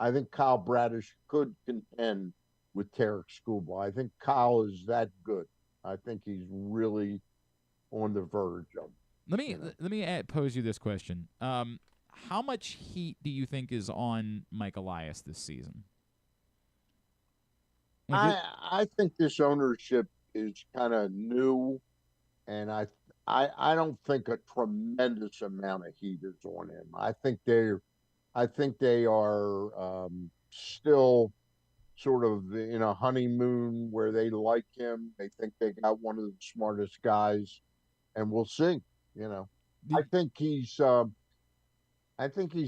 I think Kyle Bradish could contend with Tarek Skubal. I think Kyle is that good. I think he's really on the verge of. Let me pose you this question: how much heat do you think is on Mike Elias this season? I think this ownership is kind of new, and I don't think a tremendous amount of heat is on him. I think they are still sort of in a honeymoon where they like him. They think they got one of the smartest guys, and we'll see. I think he's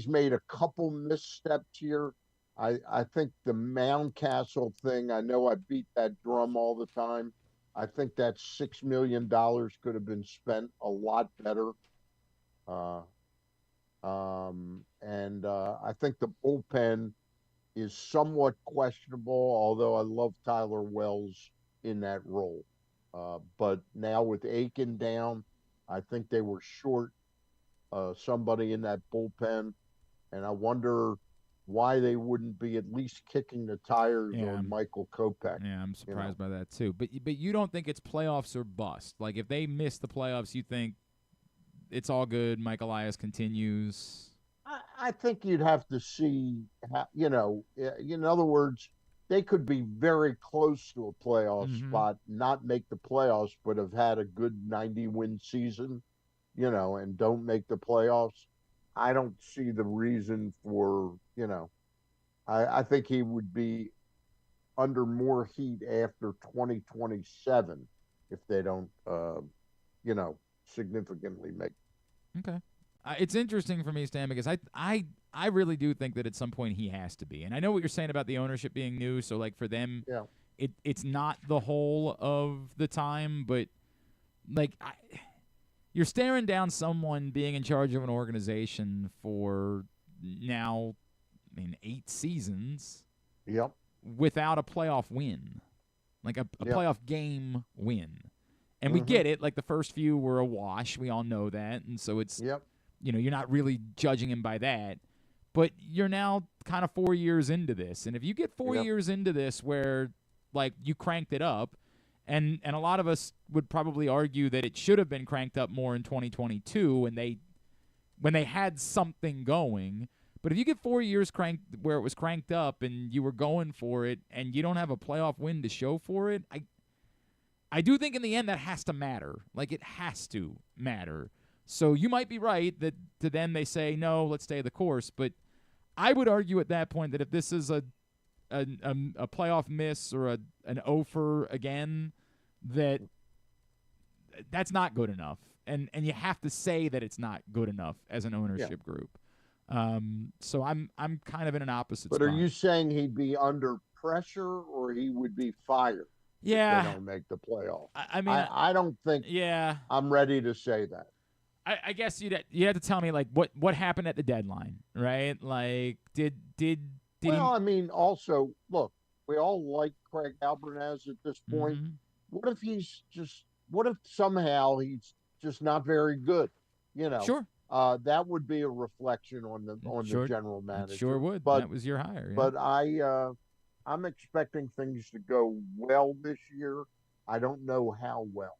made a couple missteps here. I think the Mountcastle thing, I know I beat that drum all the time. I think that $6 million could have been spent a lot better. And I think the bullpen is somewhat questionable, although I love Tyler Wells in that role. But now with Aiken down, I think they were short somebody in that bullpen, and I wonder why they wouldn't be at least kicking the tires on Michael Kopech. Yeah, I'm surprised by that too. But you don't think it's playoffs or bust? Like if they miss the playoffs, you think it's all good? Mike Elias continues. I think you'd have to see, in other words, they could be very close to a playoff spot, not make the playoffs, but have had a good 90-win season, and don't make the playoffs. I don't see the reason for, I think he would be under more heat after 2027 if they don't, significantly make. Okay. It's interesting for me, Stan, because I really do think that at some point he has to be. And I know what you're saying about the ownership being new, so like for them, it's not the whole of the time, but like you're staring down someone being in charge of an organization for now, 8 seasons. Yep. Without a playoff win, like a playoff game win. And we get it. Like the first few were a wash. We all know that. And so it's, you're not really judging him by that. But you're now kind of 4 years into this. And if you get 4 years into this where, like, you cranked it up, and a lot of us would probably argue that it should have been cranked up more in 2022 when they had something going. But if you get 4 years cranked where it was cranked up and you were going for it and you don't have a playoff win to show for it, I do think in the end that has to matter. Like, it has to matter. So you might be right that to them they say, no, let's stay the course. But I would argue at that point that if this is a playoff miss or an offer again, that's not good enough. And you have to say that it's not good enough as an ownership group. So I'm kind of in an opposite spot. But are you saying he'd be under pressure or he would be fired? Yeah. If they don't make the playoffs. I don't think I'm ready to say that. I guess you'd have to tell me like what happened at the deadline, right? Like did also look, we all like Craig Albanese at this point. What if somehow he's just not very good? Sure. That would be a reflection on the general manager. It sure would. That was your hire. But I'm expecting things to go well this year. I don't know how well,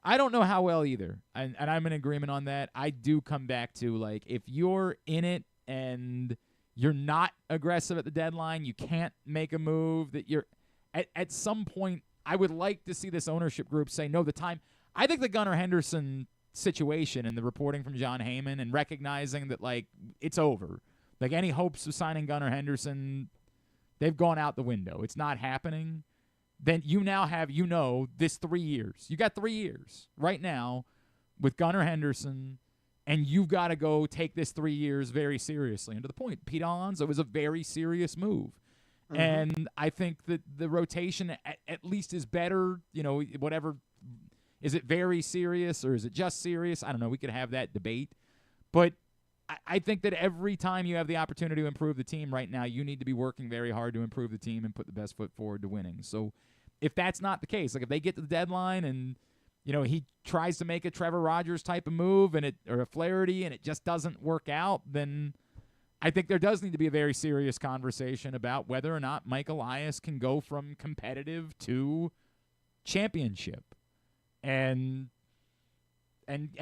I don't know how well either. And I'm in agreement on that. I do come back to, like, if you're in it and you're not aggressive at the deadline, you can't make a move that you're at some point, I would like to see this ownership group say, no, the time. I think the Gunnar Henderson situation and the reporting from John Heyman and recognizing that, like, it's over. Like, any hopes of signing Gunnar Henderson, they've gone out the window. It's not happening. Then you now have, this 3 years. You got 3 years right now with Gunnar Henderson, and you've got to go take this 3 years very seriously. And to the point, Pete Alonso was a very serious move. And I think that the rotation at least is better, whatever. Is it very serious or is it just serious? I don't know. We could have that debate. But I think that every time you have the opportunity to improve the team right now, you need to be working very hard to improve the team and put the best foot forward to winning. So if that's not the case, like if they get to the deadline and, he tries to make a Trevor Rogers type of move or a Flaherty and it just doesn't work out, then I think there does need to be a very serious conversation about whether or not Mike Elias can go from competitive to championship. And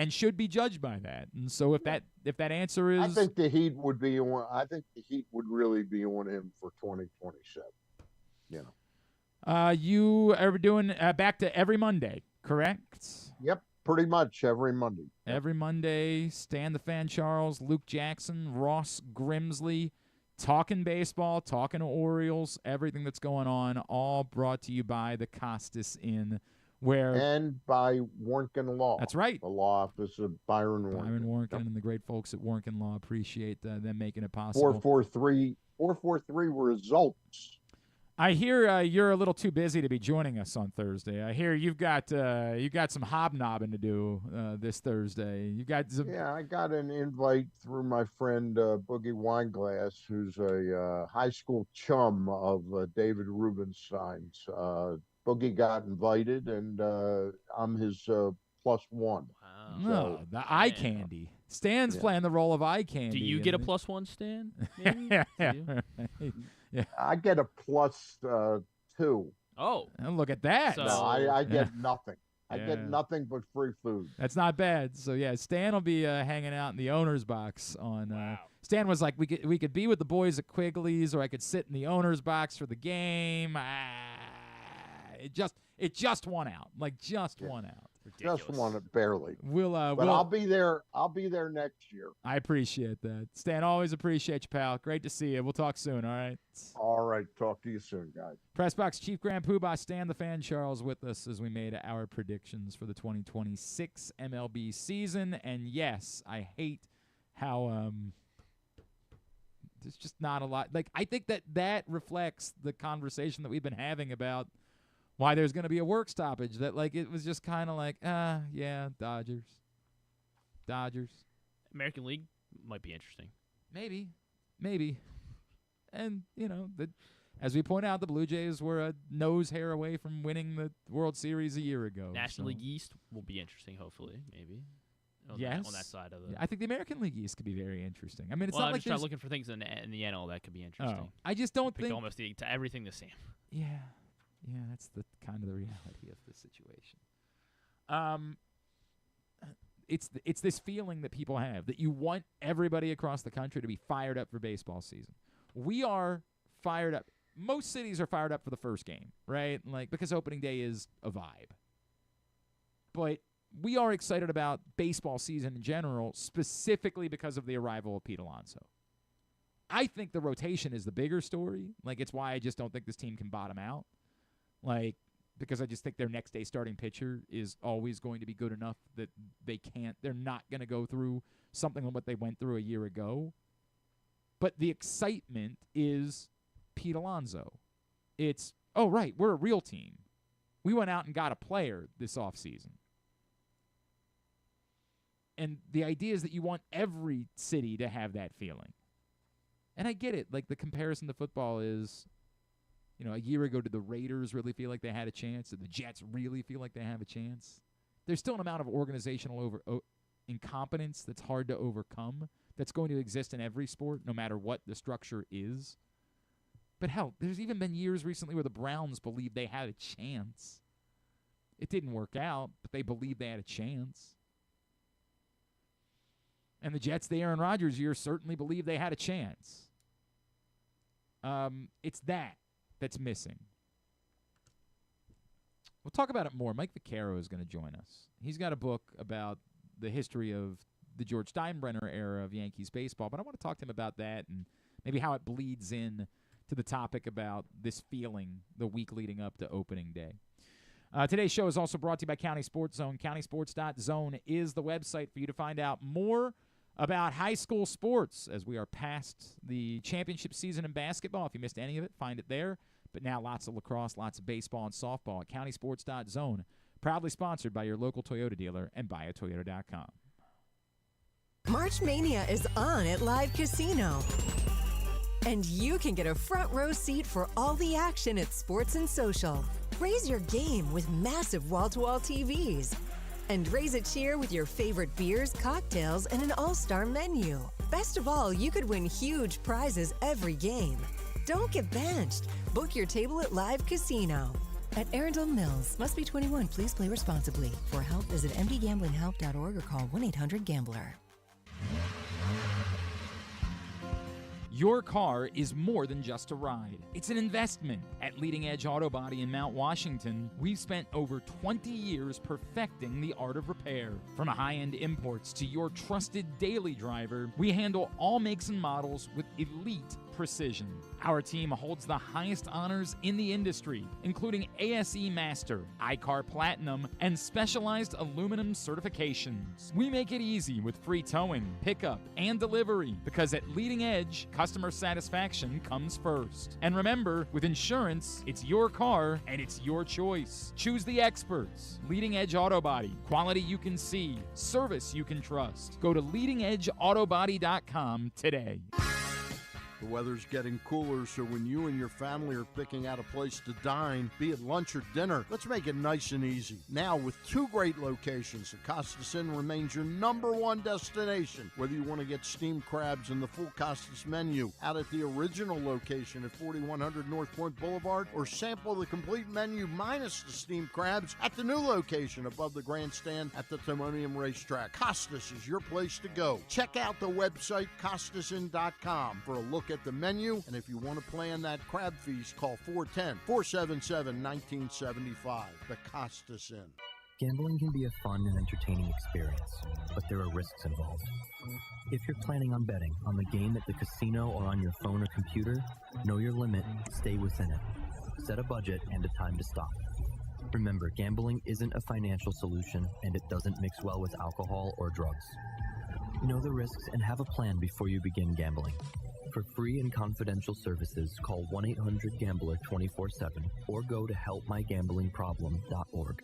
should be judged by that. And so if that answer is, I think the Heat would be on. I think the Heat would really be on him for 2027. You are doing back to every Monday, correct? Yep, pretty much every Monday. Every Monday, Stan the Fan Charles, Luke Jackson, Ross Grimsley, talking baseball, talking Orioles, everything that's going on, all brought to you by the Costas Inn. And by Warnken Law. That's right. The law office of Byron Warnken. Byron Warnken and the great folks at Warnken Law appreciate them making it possible. 443 results. I hear you're a little too busy to be joining us on Thursday. I hear you've got some hobnobbing to do this Thursday. I got an invite through my friend Boogie Wineglass, who's a high school chum of David Rubenstein's. Boogie got invited, and I'm his +1. Wow. No, the eye candy. Stan's playing the role of eye candy. Do you get a +1, Stan? Yeah. I get a +2. Oh. And look at that. So, No, I get nothing. I get nothing but free food. That's not bad. So, yeah, Stan will be hanging out in the owner's box on Stan was like, we could be with the boys at Quigley's, or I could sit in the owner's box for the game. It just won out. Like, just won out. Ridiculous. Just won it barely. But I'll be there. I'll be there next year. I appreciate that. Stan, always appreciate you, pal. Great to see you. We'll talk soon, all right? All right. Talk to you soon, guys. Pressbox Chief Grand Poobah, Stan the Fan Charles with us as we made our predictions for the 2026 MLB season. And, yes, I hate how there's just not a lot. Like, I think that reflects the conversation that we've been having about why there's going to be a work stoppage. That, like, it was just kind of like, yeah, Dodgers. American League might be interesting. Maybe. And, as we point out, the Blue Jays were a nose hair away from winning the World Series a year ago. National League East will be interesting, hopefully, maybe. On that side of it. I think the American League East could be very interesting. I mean, it's not I'm like just looking for things in the NL that could be interesting. Oh, I just don't think almost everything the same. Yeah, that's the kind of the reality of the situation. It's this feeling that people have that you want everybody across the country to be fired up for baseball season. We are fired up. Most cities are fired up for the first game, right? Like, because opening day is a vibe. But we are excited about baseball season in general, specifically because of the arrival of Pete Alonso. I think the rotation is the bigger story. Like, it's why I just don't think this team can bottom out. Like, because I just think their next day starting pitcher is always going to be good enough that they're not going to go through something like what they went through a year ago. But the excitement is Pete Alonso. It's, oh, right, we're a real team. We went out and got a player this offseason. And the idea is that you want every city to have that feeling. And I get it. Like, the comparison to football is, a year ago, did the Raiders really feel like they had a chance? Did the Jets really feel like they have a chance? There's still an amount of organizational incompetence that's hard to overcome, that's going to exist in every sport, no matter what the structure is. But hell, there's even been years recently where the Browns believed they had a chance. It didn't work out, but they believed they had a chance. And the Jets, the Aaron Rodgers year, certainly believed they had a chance. It's that's missing. We'll talk about it more. Mike Vaccaro is going to join us. He's got a book about the history of the George Steinbrenner era of Yankees baseball, but I want to talk to him about that and maybe how it bleeds in to the topic about this feeling the week leading up to opening day. Today's show is also brought to you by County Sports Zone. CountySports.zone is the website for you to find out more about high school sports as we are past the championship season in basketball. If you missed any of it, find it there. But now lots of lacrosse, lots of baseball and softball at CountySports.zone. Proudly sponsored by your local Toyota dealer and buyatoyota.com. March Mania is on at Live Casino. And you can get a front row seat for all the action at Sports and Social. Raise your game with massive wall-to-wall TVs. And raise a cheer with your favorite beers, cocktails, and an all-star menu. Best of all, you could win huge prizes every game. Don't get benched. Book your table at Live Casino. At Arundel Mills. Must be 21. Please play responsibly. For help, visit mdgamblinghelp.org or call 1-800-GAMBLER. Your car is more than just a ride. It's an investment. At Leading Edge Auto Body in Mount Washington, we've spent over 20 years perfecting the art of repair. From high-end imports to your trusted daily driver, we handle all makes and models with elite precision. Our team holds the highest honors in the industry, including ASE Master, iCar Platinum, and specialized aluminum certifications. We make it easy with free towing, pickup, and delivery because at Leading Edge, customer satisfaction comes first. And remember, with insurance, it's your car and it's your choice. Choose the experts. Leading Edge Auto Body. Quality you can see. Service you can trust. Go to leadingedautobody.com today. The weather's getting cooler, so when you and your family are picking out a place to dine, be it lunch or dinner, let's make it nice and easy. Now, with 2 great locations, the Costas Inn remains your #1 destination. Whether you want to get steamed crabs and the full Costas menu out at the original location at 4100 North Point Boulevard, or sample the complete menu minus the steamed crabs at the new location above the grandstand at the Timonium Racetrack, Costas is your place to go. Check out the website CostasInn.com for a look at the menu, and if you want to plan that crab feast, call 410-477-1975. The Costas Inn. Gambling can be a fun and entertaining experience, but there are risks involved. If you're planning on betting on the game at the casino or on your phone or computer, know your limit, stay within it. Set a budget and a time to stop. Remember, gambling isn't a financial solution, and it doesn't mix well with alcohol or drugs. Know the risks and have a plan before you begin gambling. For free and confidential services, call 1-800-GAMBLER 24/7 or go to helpmygamblingproblem.org.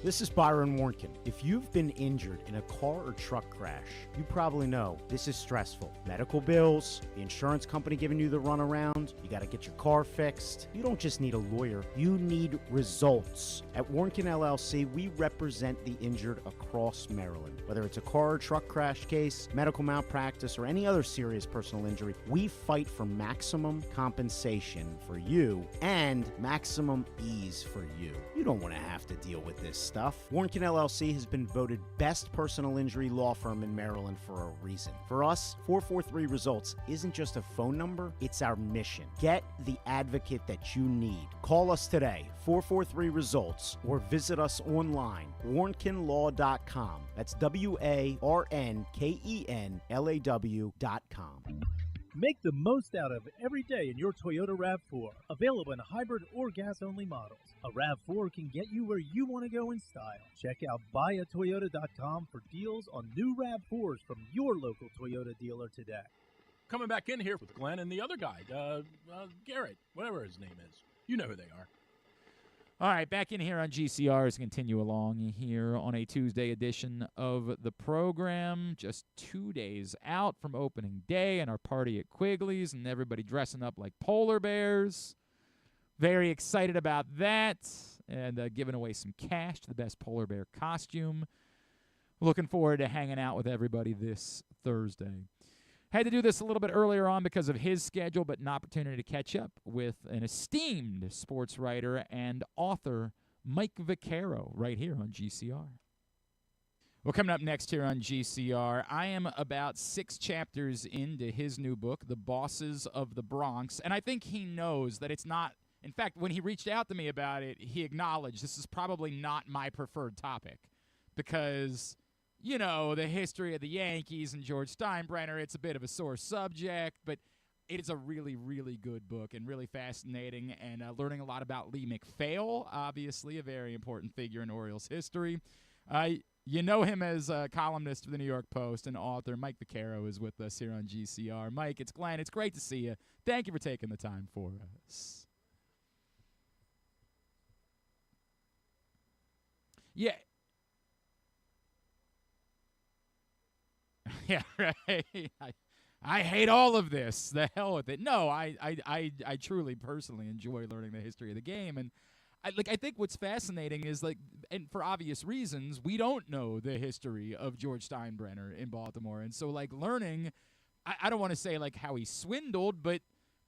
This is Byron Warnken. If you've been injured in a car or truck crash, you probably know this is stressful. Medical bills, the insurance company giving you the runaround, you got to get your car fixed. You don't just need a lawyer, you need results. At Warnken LLC, we represent the injured across Maryland. Whether it's a car or truck crash case, medical malpractice, or any other serious personal injury, we fight for maximum compensation for you and maximum ease for you. You don't want to have to deal with this stuff. Warnken LLC has been voted best personal injury law firm in Maryland for a reason. For us, 443 Results isn't just a phone number, it's our mission. Get the advocate that you need. Call us today, 443 Results, or visit us online, warnkenlaw.com. That's WARNKENLAW.com. Make the most out of every day in your Toyota RAV4. Available in hybrid or gas-only models. A RAV4 can get you where you want to go in style. Check out buyatoyota.com for deals on new RAV4s from your local Toyota dealer today. Coming back in here with Glenn and the other guy, Garrett, whatever his name is. You know who they are. All right, back in here on GCR as we continue along here on a Tuesday edition of the program. Just 2 days out from opening day and our party at Quigley's and everybody dressing up like polar bears. Very excited about that and giving away some cash to the best polar bear costume. Looking forward to hanging out with everybody this Thursday. Had to do this a little bit earlier on because of his schedule, but an opportunity to catch up with an esteemed sports writer and author, Mike Vaccaro, right here on GCR. Well, coming up next here on GCR, I am about 6 chapters into his new book, The Bosses of the Bronx, and I think he knows that it's not. In fact, when he reached out to me about it, he acknowledged this is probably not my preferred topic because, you know, the history of the Yankees and George Steinbrenner, it's a bit of a sore subject, but it is a really, really good book and really fascinating and learning a lot about Lee McPhail, obviously a very important figure in Orioles history. You know him as a columnist for the New York Post and author. Mike Vaccaro is with us here on GCR. Mike, it's Glenn. It's great to see you. Thank you for taking the time for us. Yeah. Yeah, right. I hate all of this. The hell with it. No, I truly personally enjoy learning the history of the game, and I think what's fascinating is and for obvious reasons, we don't know the history of George Steinbrenner in Baltimore, and so learning, I don't want to say how he swindled, but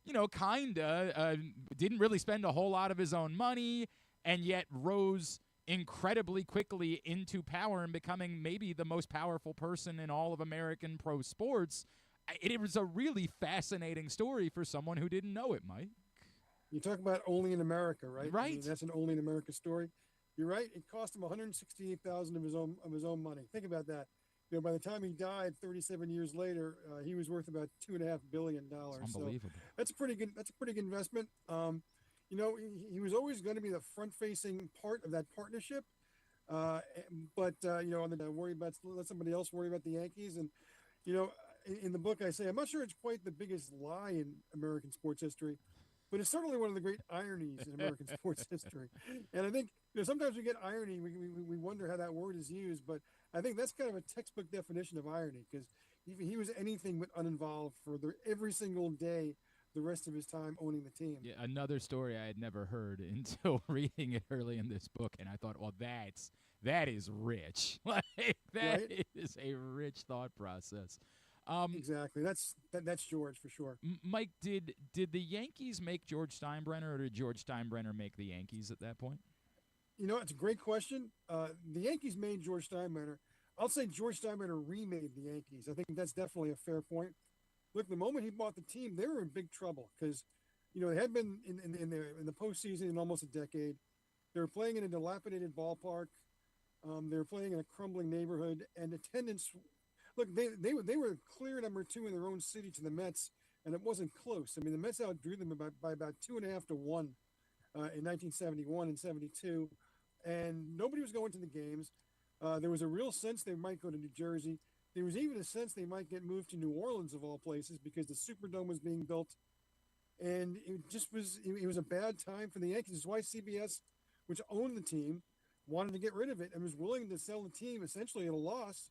kinda didn't really spend a whole lot of his own money, and yet rose incredibly quickly into power and becoming maybe the most powerful person in all of American pro sports. It was a really fascinating story for someone who didn't know it, Mike. You talk about only in America, right? Right. I mean, that's an only in America story. You're right. It cost him $168,000 of his own money. Think about that. By the time he died, 37 years later, he was worth about $2.5 billion. Unbelievable. So that's a pretty good investment. He was always going to be the front-facing part of that partnership, but on the let somebody else worry about the Yankees. And in the book, I say I'm not sure it's quite the biggest lie in American sports history, but it's certainly one of the great ironies in American sports history. And I think sometimes we get irony, we wonder how that word is used, but I think that's kind of a textbook definition of irony, because he was anything but uninvolved for every single day the rest of his time owning the team. Yeah, another story I had never heard until reading it early in this book, and I thought, well, that is rich. Like, that is a rich thought process. Exactly. That's George for sure. Mike, did the Yankees make George Steinbrenner, or did George Steinbrenner make the Yankees at that point? You know, it's a great question. The Yankees made George Steinbrenner. I'll say George Steinbrenner remade the Yankees. I think that's definitely a fair point. Look, the moment he bought the team, they were in big trouble because, you know, they had been in the postseason in almost a decade. They were playing in a dilapidated ballpark. They were playing in a crumbling neighborhood, and attendance. Look, they were clear number 2 in their own city to the Mets, and it wasn't close. I mean, the Mets outdrew them by about 2.5 to 1 in 1971 and 72, and nobody was going to the games. There was a real sense they might go to New Jersey. There was even a sense they might get moved to New Orleans, of all places, because the Superdome was being built. And it was a bad time for the Yankees. That's why CBS, which owned the team, wanted to get rid of it and was willing to sell the team essentially at a loss,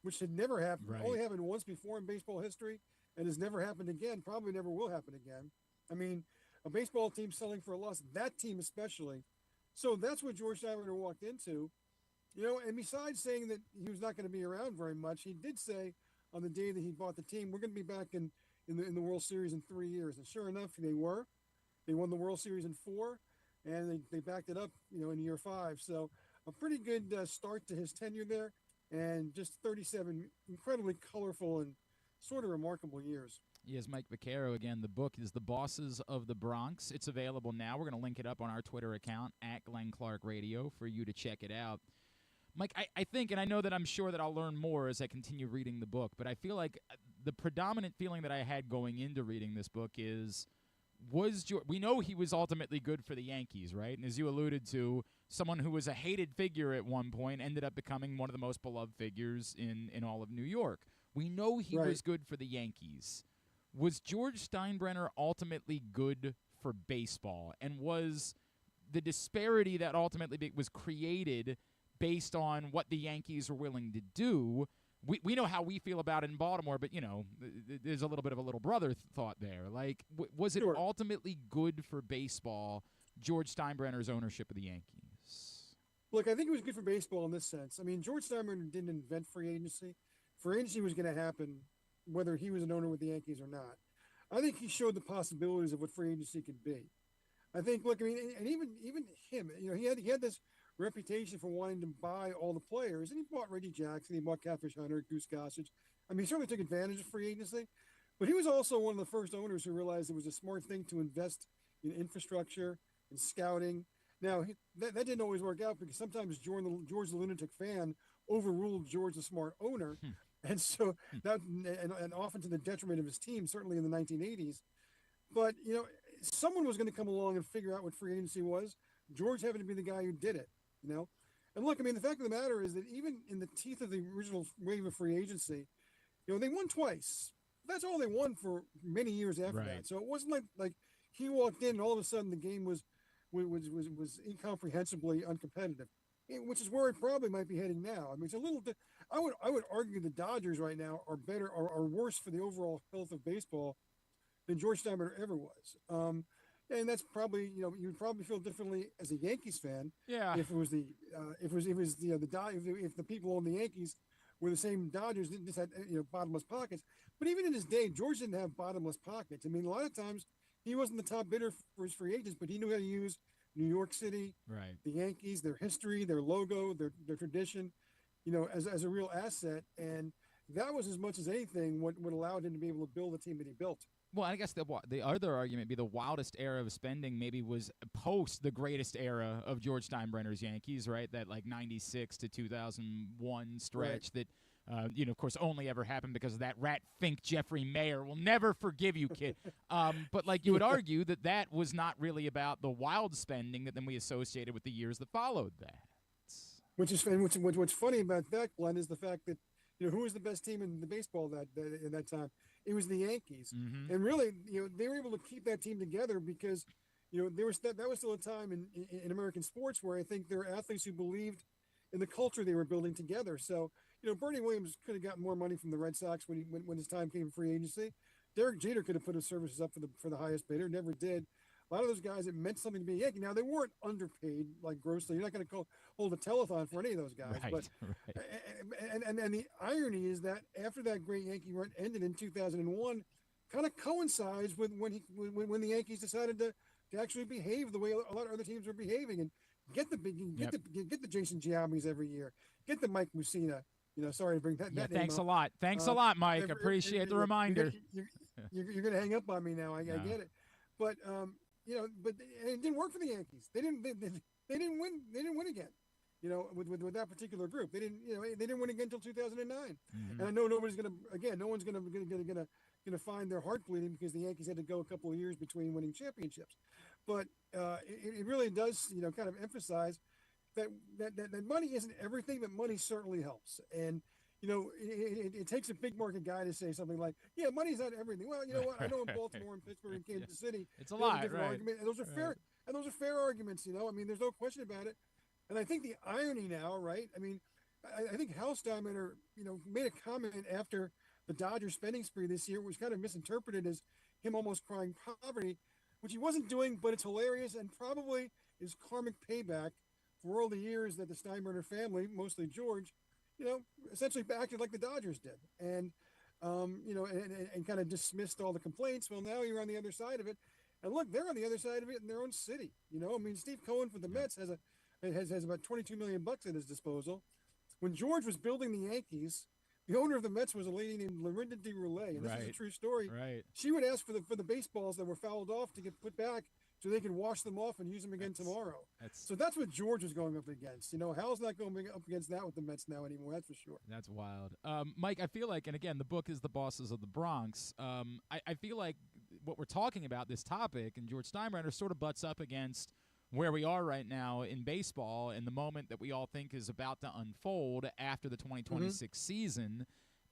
which had never happened. Right. Only happened once before in baseball history, and has never happened again, probably never will happen again. I mean, a baseball team selling for a loss, that team especially. So that's what George Steinbrenner walked into. You know, and besides saying that he was not going to be around very much, he did say on the day that he bought the team, we're going to be back in the World Series in 3 years. And sure enough, they were. They won the World Series in 4, and they backed it up, you know, in year 5. So a pretty good start to his tenure there, and just 37 incredibly colorful and sort of remarkable years. Yes, Mike Vaccaro again. The book is The Bosses of the Bronx. It's available now. We're going to link it up on our Twitter account, @GlennClarkRadio, for you to check it out. Mike, I think, and I know that I'm sure that I'll learn more as I continue reading the book, but I feel like the predominant feeling that I had going into reading this book is, we know he was ultimately good for the Yankees, right? And as you alluded to, someone who was a hated figure at one point ended up becoming one of the most beloved figures in all of New York. We know he was good for the Yankees. Was George Steinbrenner ultimately good for baseball? And was the disparity that ultimately was created based on what the Yankees were willing to do? We know how we feel about it in Baltimore, but, you know, there's a little bit of a little brother thought there. Like, was it ultimately good for baseball, George Steinbrenner's ownership of the Yankees? Look, I think it was good for baseball in this sense. I mean, George Steinbrenner didn't invent free agency. Free agency was going to happen whether he was an owner with the Yankees or not. I think he showed the possibilities of what free agency could be. I think, look, I mean, and even him, you know, he had this reputation for wanting to buy all the players, and he bought Reggie Jackson, he bought Catfish Hunter, Goose Gossage. I mean, he certainly took advantage of free agency, but he was also one of the first owners who realized it was a smart thing to invest in infrastructure and scouting. Now, that didn't always work out, because sometimes George the lunatic fan overruled George the smart owner, and so that and often to the detriment of his team, certainly in the 1980s. But, you know, someone was going to come along and figure out what free agency was. George happened to be the guy who did it. You know, and look, I mean, the fact of the matter is that even in the teeth of the original wave of free agency, you know, they won twice. That's all they won for many years after that. So it wasn't like he walked in and all of a sudden the game was incomprehensibly uncompetitive, which is where it probably might be heading now. I mean, it's a little. I would argue the Dodgers right now are better are worse for the overall health of baseball than George Steinbrenner ever was. And that's probably, you know, you'd probably feel differently as a Yankees fan. Yeah. If it was if the people on the Yankees were the same Dodgers, that just had, you know, bottomless pockets. But even in his day, George didn't have bottomless pockets. I mean, a lot of times he wasn't the top bidder for his free agents, but he knew how to use New York City, the Yankees, their history, their logo, their tradition, you know, as a real asset. And that was, as much as anything, what allowed him to be able to build the team that he built. Well, I guess the other argument would be the wildest era of spending maybe was post the greatest era of George Steinbrenner's Yankees, right? That like 96 to 2001 stretch that, you know, of course, only ever happened because of that rat fink Jeffrey Mayer. We'll never forgive you, kid. But like you would argue that was not really about the wild spending that then we associated with the years that followed that. What's funny about that, Glenn, is the fact that, you know, who was the best team in the baseball in that time? It was the Yankees. And really, you know, they were able to keep that team together because, you know, that was still a time in American sports where I think there were athletes who believed in the culture they were building together. So, Bernie Williams could have gotten more money from the Red Sox when his time came free agency. Derek Jeter could have put his services up for the highest bidder, never did. A lot of those guys, it meant something to be a Yankee. Now, they weren't underpaid like grossly. You're not going to hold a telethon for any of those guys. Right, but and the irony is that after that great Yankee run ended in 2001, kind of coincides with when the Yankees decided to actually behave the way a lot of other teams were behaving and get the Jason Giambi's every year, get the Mike Mussina. Sorry to bring that name thanks up. a lot. Thanks a lot, Mike. Appreciate the reminder. You're going to hang up on me now. I get it. But but it didn't work for the Yankees. They didn't win. They didn't win again. With that particular group, they didn't win again until 2009. Mm-hmm. And I know no one's going to find their heart bleeding because the Yankees had to go a couple of years between winning championships. But it really does kind of emphasize that money isn't everything, but money certainly helps. And it takes a big market guy to say something like, yeah, money's not everything. Well, you know what? I know in Baltimore and Pittsburgh and Kansas City, it's a lot, right? Argument, and those are fair. And those are fair arguments. I mean, there's no question about it. And I think the irony now, right? I mean, I think Hal Steinbrenner, made a comment after the Dodgers spending spree this year, was kind of misinterpreted as him almost crying poverty, which he wasn't doing, but it's hilarious and probably is karmic payback for all the years that the Steinbrenner family, mostly George, essentially acted like the Dodgers did, and and kind of dismissed all the complaints. Well, now you're on the other side of it, and look, they're on the other side of it in their own city. I mean, Steve Cohen for the Mets has about $22 million at his disposal. When George was building the Yankees, the owner of the Mets was a lady named Lorinda de Roulet, and this is a true story. Right. She would ask for the baseballs that were fouled off to get put back, so they could wash them off and use them again tomorrow. So that's what George was going up against. Hal's not going up against that with the Mets now anymore. That's for sure. That's wild. Mike, I feel like, and again, the book is The Bosses of the Bronx. I feel like what we're talking about, this topic, and George Steinbrenner sort of butts up against where we are right now in baseball and the moment that we all think is about to unfold after the 2026 season,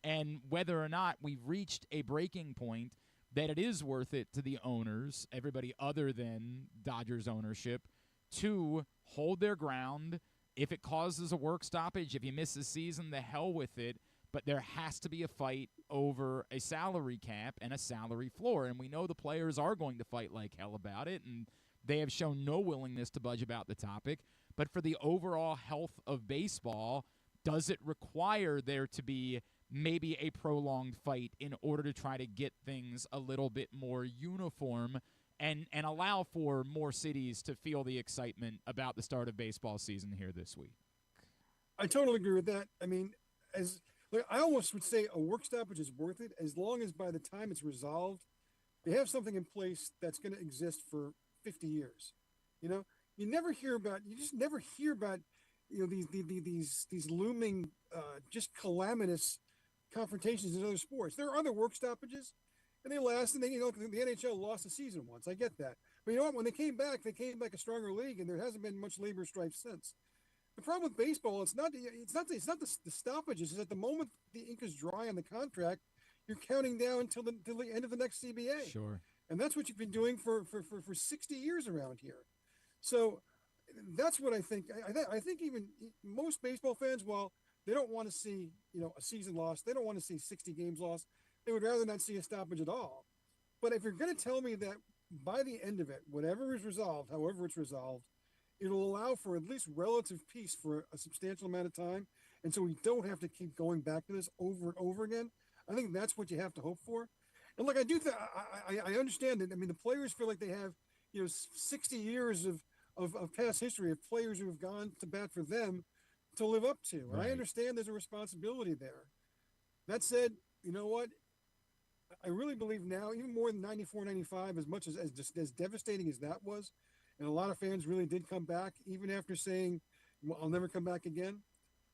and whether or not we've reached a breaking point that it is worth it to the owners, everybody other than Dodgers ownership, to hold their ground. If it causes a work stoppage, if you miss the season, the hell with it. But there has to be a fight over a salary cap and a salary floor. And we know the players are going to fight like hell about it, and they have shown no willingness to budge about the topic. But for the overall health of baseball, does it require there to be maybe a prolonged fight in order to try to get things a little bit more uniform and allow for more cities to feel the excitement about the start of baseball season here this week? I totally agree with that. I mean, I almost would say a work stoppage is worth it as long as by the time it's resolved, they have something in place that's going to exist for 50 years. You just never hear about these looming just calamitous confrontations in other sports. There are other work stoppages, and they last. And the NHL lost a season once. I get that, but you know what? When they came back a stronger league, and there hasn't been much labor strife since. The problem with baseball, it's not the stoppages. It's at the moment the ink is dry on the contract, you're counting down until the end of the next CBA. Sure. And that's what you've been doing for 60 years around here. So that's what I think. I think even most baseball fans, while they don't want to see a season lost, they don't want to see 60 games lost. They would rather not see a stoppage at all. But if you're going to tell me that by the end of it, whatever is resolved, however it's resolved, it'll allow for at least relative peace for a substantial amount of time, and so we don't have to keep going back to this over and over again, I think that's what you have to hope for. And look, I do think I understand that. I mean, the players feel like they have 60 years of past history of players who have gone to bat for them to live up to. And I understand there's a responsibility there. That said, you know what? I really believe now, even more than 94, 95, as much as devastating as that was, and a lot of fans really did come back, even after saying, well, I'll never come back again.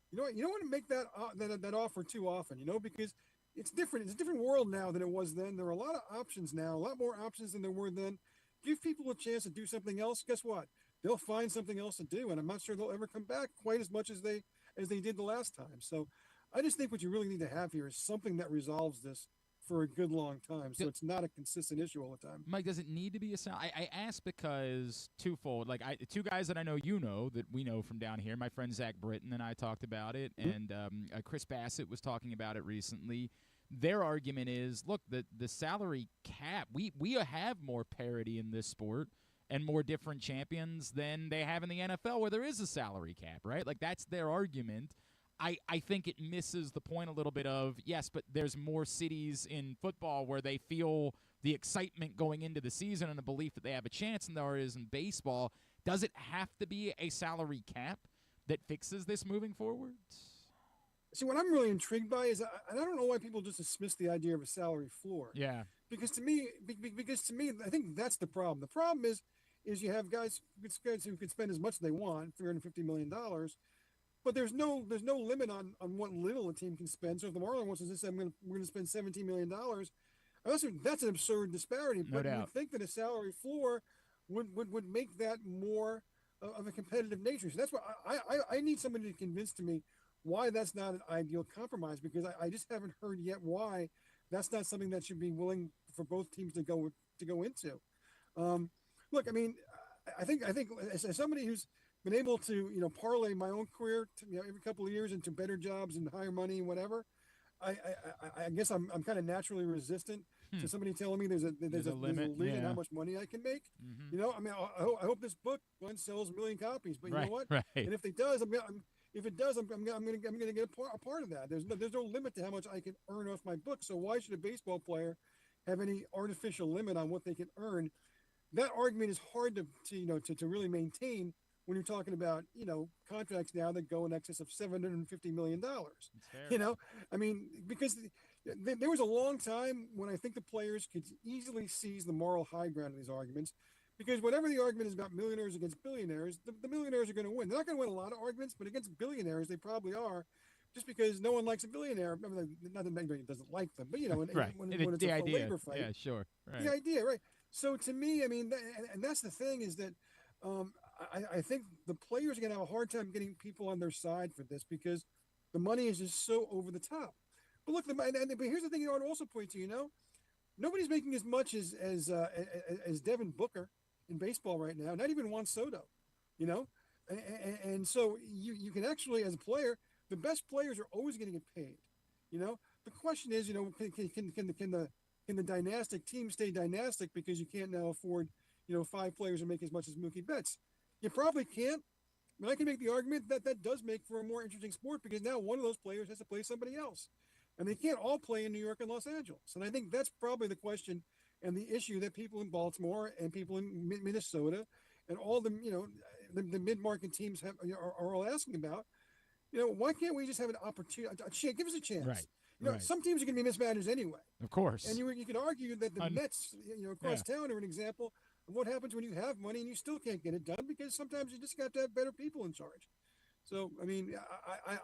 You know what? You don't want to make that offer too often, because it's different. It's a different world now than it was then. There are a lot of options now, a lot more options than there were then. Give people a chance to do something else. Guess what? They'll find something else to do, and I'm not sure they'll ever come back quite as much as they did the last time. So I just think what you really need to have here is something that resolves this for a good long time. So it's not a consistent issue all the time. Mike, does it need to be a salary? I ask because twofold. Like, two guys that I know that we know from down here. My friend Zach Britton and I talked about it, and Chris Bassett was talking about it recently. Their argument is, look, the salary cap, we have more parity in this sport and more different champions than they have in the NFL where there is a salary cap, right? Like, that's their argument. I think it misses the point a little bit of, yes, but there's more cities in football where they feel the excitement going into the season and the belief that they have a chance than there is in baseball. Does it have to be a salary cap that fixes this moving forward? See, what I'm really intrigued by is, I don't know why people just dismiss the idea of a salary floor. Yeah. Because to me, I think that's the problem. The problem is you have guys who can spend as much as they want, $350 million, but there's no limit on what little a team can spend. So if the Marlins wants to say, we're going to spend $17 million, that's an absurd disparity. No but doubt. you would think that a salary floor would make that more of a competitive nature. So that's why I need somebody to convince to me why that's not an ideal compromise, because I just haven't heard yet why that's not something that should be willing for both teams to go into. Look, I mean, I think as somebody who's been able to parlay my own career every couple of years into better jobs and higher money and whatever, I guess I'm kind of naturally resistant to somebody telling me there's a limit in how much money I can make. Mm-hmm. I mean, I hope this book sells 1 million copies, but you know what? Right. And if it does, I'm going to get a part of that. There's no limit to how much I can earn off my book. So why should a baseball player have any artificial limit on what they can earn? That argument is hard to really maintain when you're talking about contracts now that go in excess of $750 million. I mean, because there was a long time when I think the players could easily seize the moral high ground in these arguments. Because whatever the argument is about millionaires against billionaires, the millionaires are going to win. They're not going to win a lot of arguments, but against billionaires, they probably are, just because no one likes a billionaire. I mean, not that anybody doesn't like them, but when it's a labor fight. Yeah, sure. Right. The idea, right? So to me, I mean, and that's the thing is that I think the players are going to have a hard time getting people on their side for this because the money is just so over the top. But look, but here's the thing I want to also point to. Nobody's making as much as Devin Booker in baseball right now, not even Juan Soto, and so you can actually, as a player, the best players are always going to get paid. The question is, can the dynastic team stay dynastic because you can't now afford 5 players to make as much as Mookie Betts? You probably can't, but I can make the argument that does make for a more interesting sport because now one of those players has to play somebody else, and they can't all play in New York and Los Angeles. And I think that's probably the question and the issue that people in Baltimore and people in Minnesota and all the mid-market teams are all asking about. Why can't we just have an opportunity? Give us a chance. Right. Some teams are going to be mismanaged anyway. Of course. And you could argue that the Mets, across town are an example of what happens when you have money and you still can't get it done because sometimes you just got to have better people in charge. So, I mean,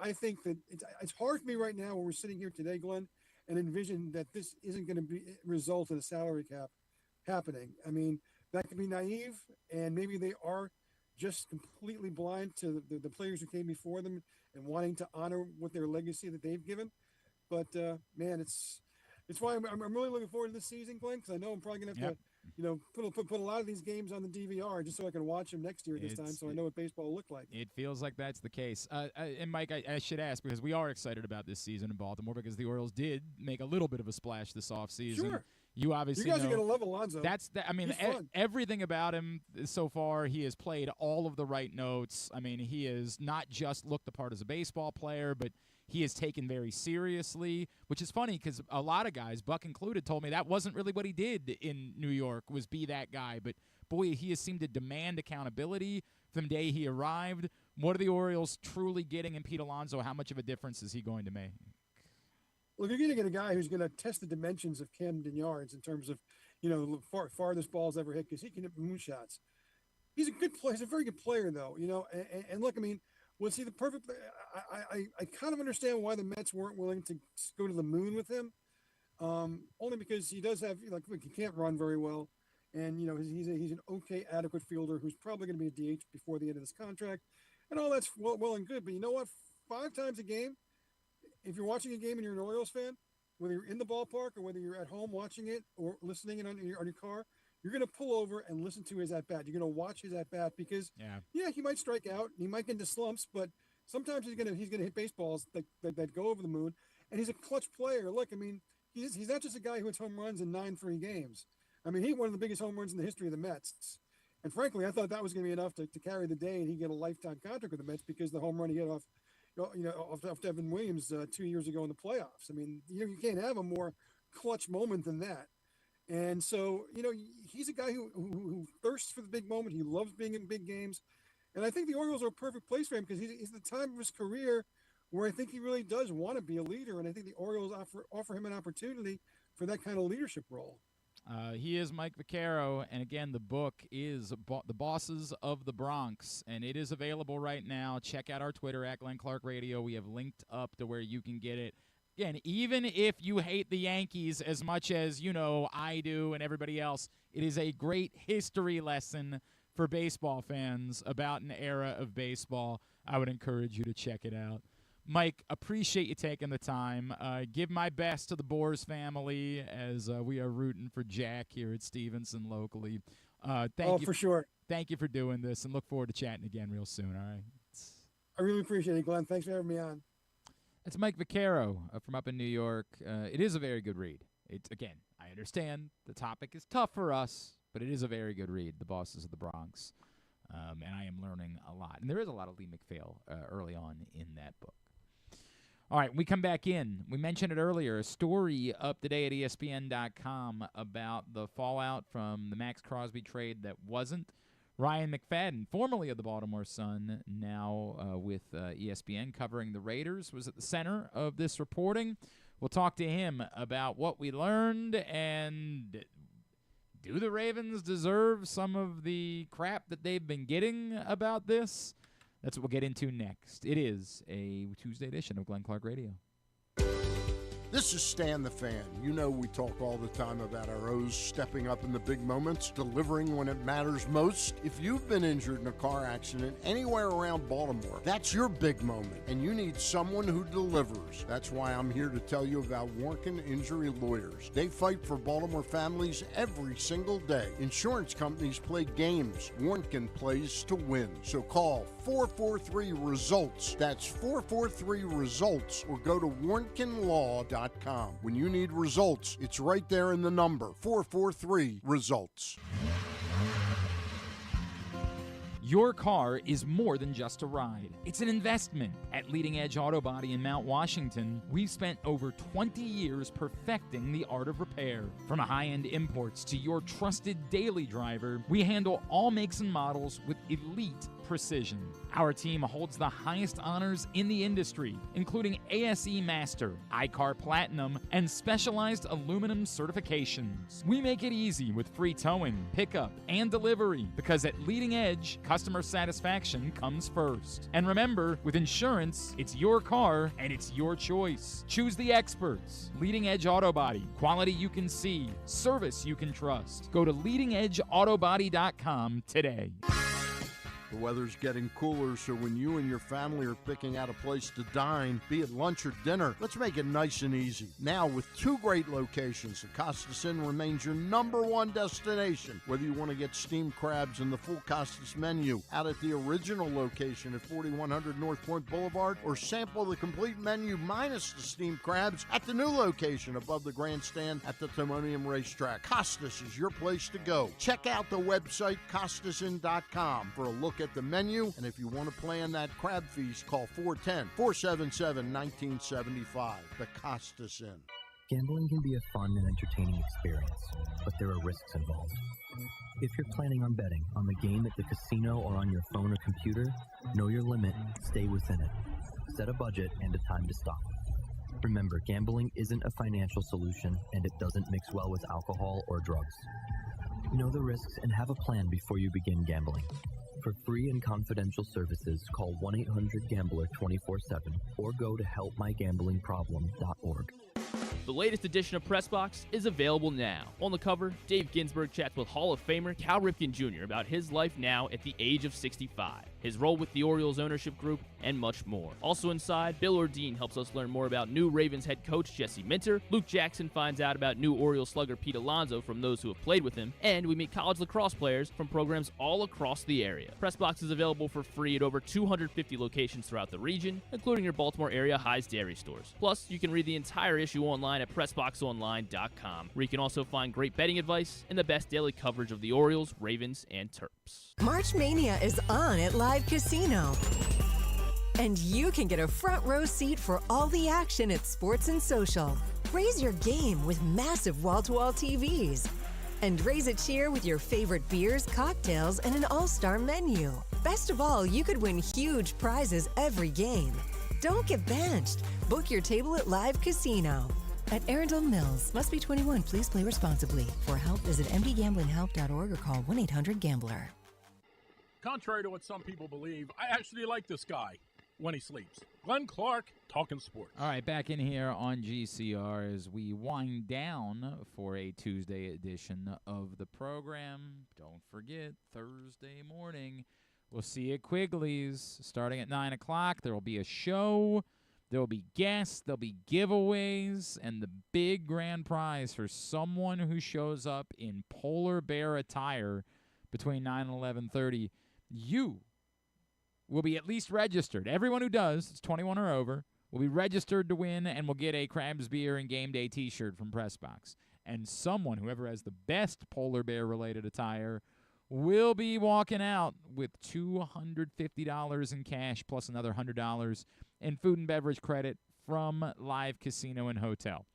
I think that it's hard for me right now when we're sitting here today, Glenn, and envision that this isn't going to result in a salary cap happening. I mean, that could be naive, and maybe they are just completely blind to the players who came before them and wanting to honor what their legacy that they've given. But man, it's why I'm really looking forward to this season, Glenn, because I know I'm probably going to have to put a lot of these games on the DVR just so I can watch them next year time, so I know what baseball will look like. It feels like that's the case. And Mike, I should ask, because we are excited about this season in Baltimore because the Orioles did make a little bit of a splash this offseason. Sure. You obviously guys are going to love Alonso. Everything about him so far, he has played all of the right notes. I mean, he has not just looked the part as a baseball player, but he is taken very seriously, which is funny because a lot of guys, Buck included, told me that wasn't really what he did in New York, was be that guy. But, boy, he has seemed to demand accountability from the day he arrived. What are the Orioles truly getting in Pete Alonso? How much of a difference is he going to make? Look, you're going to get a guy who's going to test the dimensions of Camden Yards in terms of, the farthest balls ever hit because he can hit moonshots. He's a good player. He's a very good player, though, and look, I mean, was he the perfect player? I kind of understand why the Mets weren't willing to go to the moon with him, only because he does have, he can't run very well, and, he's an okay, adequate fielder who's probably going to be a DH before the end of this contract, and all that's well and good, but you know what? 5 times a game, if you're watching a game and you're an Orioles fan, whether you're in the ballpark or whether you're at home watching it or listening in on your car, you're going to pull over and listen to his at-bat. You're going to watch his at-bat because, he might strike out. He might get into slumps, but sometimes he's going to hit baseballs that go over the moon, and he's a clutch player. Look, I mean, he's not just a guy who hits home runs in 9 free games. I mean, he hit one of the biggest home runs in the history of the Mets. And frankly, I thought that was going to be enough to carry the day, and he'd get a lifetime contract with the Mets because the home run he hit off Devin Williams 2 years ago in the playoffs. I mean, you can't have a more clutch moment than that. And so, he's a guy who thirsts for the big moment. He loves being in big games. And I think the Orioles are a perfect place for him because he's at the time of his career where I think he really does want to be a leader. And I think the Orioles offer him an opportunity for that kind of leadership role. He is Mike Vaccaro, and again, the book is The Bosses of the Bronx, and it is available right now. Check out our Twitter, @GlennClarkRadio. We have linked up to where you can get it. Again, even if you hate the Yankees as much as, I do and everybody else, it is a great history lesson for baseball fans about an era of baseball. I would encourage you to check it out. Mike, appreciate you taking the time. Give my best to the Boers family as we are rooting for Jack here at Stevenson locally. Thank you for sure. Thank you for doing this, and look forward to chatting again real soon, all right? I really appreciate it, Glenn. Thanks for having me on. It's Mike Vaccaro from up in New York. It is a very good read. Again, I understand the topic is tough for us, but it is a very good read, The Bosses of the Bronx. And I am learning a lot. And there is a lot of Lee McPhail early on in that book. All right, we come back in. We mentioned it earlier, a story up today at ESPN.com about the fallout from the Maxx Crosby trade that wasn't. Ryan McFadden, formerly of the Baltimore Sun, now with ESPN covering the Raiders, was at the center of this reporting. We'll talk to him about what we learned and do the Ravens deserve some of the crap that they've been getting about this? That's what we'll get into next. It is a Tuesday edition of Glenn Clark Radio. This is Stan the Fan. We talk all the time about our O's stepping up in the big moments, delivering when it matters most. If you've been injured in a car accident anywhere around Baltimore, that's your big moment, and you need someone who delivers. That's why I'm here to tell you about Warnken Injury Lawyers. They fight for Baltimore families every single day. Insurance companies play games. Warnken plays to win. So call 443-RESULTS. That's 443-RESULTS, or go to warnkenlaw.com. When you need results, it's right there in the number, 443-RESULTS. Your car is more than just a ride. It's an investment. At Leading Edge Auto Body in Mount Washington, we've spent over 20 years perfecting the art of repair. From high-end imports to your trusted daily driver, we handle all makes and models with elite precision. Our team holds the highest honors in the industry, including ASE Master, iCar Platinum, and specialized aluminum certifications. We make it easy with free towing, pickup, and delivery, because at Leading Edge, customer satisfaction comes first. And remember, with insurance, it's your car and it's your choice. Choose the experts. Leading Edge Auto Body. Quality you can see. Service you can trust. Go to leadingedgeautobody.com today. The weather's getting cooler, so when you and your family are picking out a place to dine, be it lunch or dinner, let's make it nice and easy. Now, with 2 great locations, the Costas Inn remains your #1 destination. Whether you want to get steamed crabs and the full Costas menu out at the original location at 4100 North Point Boulevard, or sample the complete menu minus the steamed crabs at the new location above the grandstand at the Timonium Racetrack. Costas is your place to go. Check out the website, CostasInn.com, for a look at the menu, and if you want to plan that crab feast, call 410-477-1975. The Costas Inn. Gambling can be a fun and entertaining experience, but there are risks involved. If you're planning on betting on the game at the casino or on your phone or computer, know your limit, stay within it. Set a budget and a time to stop. Remember, gambling isn't a financial solution, and it doesn't mix well with alcohol or drugs. Know the risks and have a plan before you begin gambling. For free and confidential services, call 1-800-GAMBLER 24/7 or go to helpmygamblingproblem.org. The latest edition of Pressbox is available now. On the cover, Dave Ginsburg chats with Hall of Famer Cal Ripken Jr. about his life now at the age of 65, his role with the Orioles ownership group, and much more. Also inside, Bill Ordine helps us learn more about new Ravens head coach Jesse Minter. Luke Jackson finds out about new Orioles slugger Pete Alonso from those who have played with him, and we meet college lacrosse players from programs all across the area. Pressbox is available for free at over 250 locations throughout the region, including your Baltimore area High's Dairy stores. Plus, you can read the entire issue online at PressBoxOnline.com, where you can also find great betting advice and the best daily coverage of the Orioles, Ravens, and Terps. March Mania is on at Live Casino. And you can get a front row seat for all the action at Sports and Social. Raise your game with massive wall-to-wall TVs. And raise a cheer with your favorite beers, cocktails, and an all-star menu. Best of all, you could win huge prizes every game. Don't get benched. Book your table at Live Casino. At Arundel Mills, must be 21. Please play responsibly. For help, visit mdgamblinghelp.org or call 1-800-GAMBLER. Contrary to what some people believe, I actually like this guy when he sleeps. Glenn Clark, talking sports. All right, back in here on GCR as we wind down for a Tuesday edition of the program. Don't forget, Thursday morning, we'll see you at Quigley's starting at 9 o'clock. There will be a show. There will be guests. There'll be giveaways. And the big grand prize for someone who shows up in polar bear attire between 9 and 11:30, you will be at least registered. Everyone who does, it's 21 or over, will be registered to win and will get a Krabs Beer and Game Day t-shirt from Pressbox. And someone, whoever has the best polar bear-related attire, will be walking out with $250 in cash plus another $100 in food and beverage credit from Live Casino and Hotel.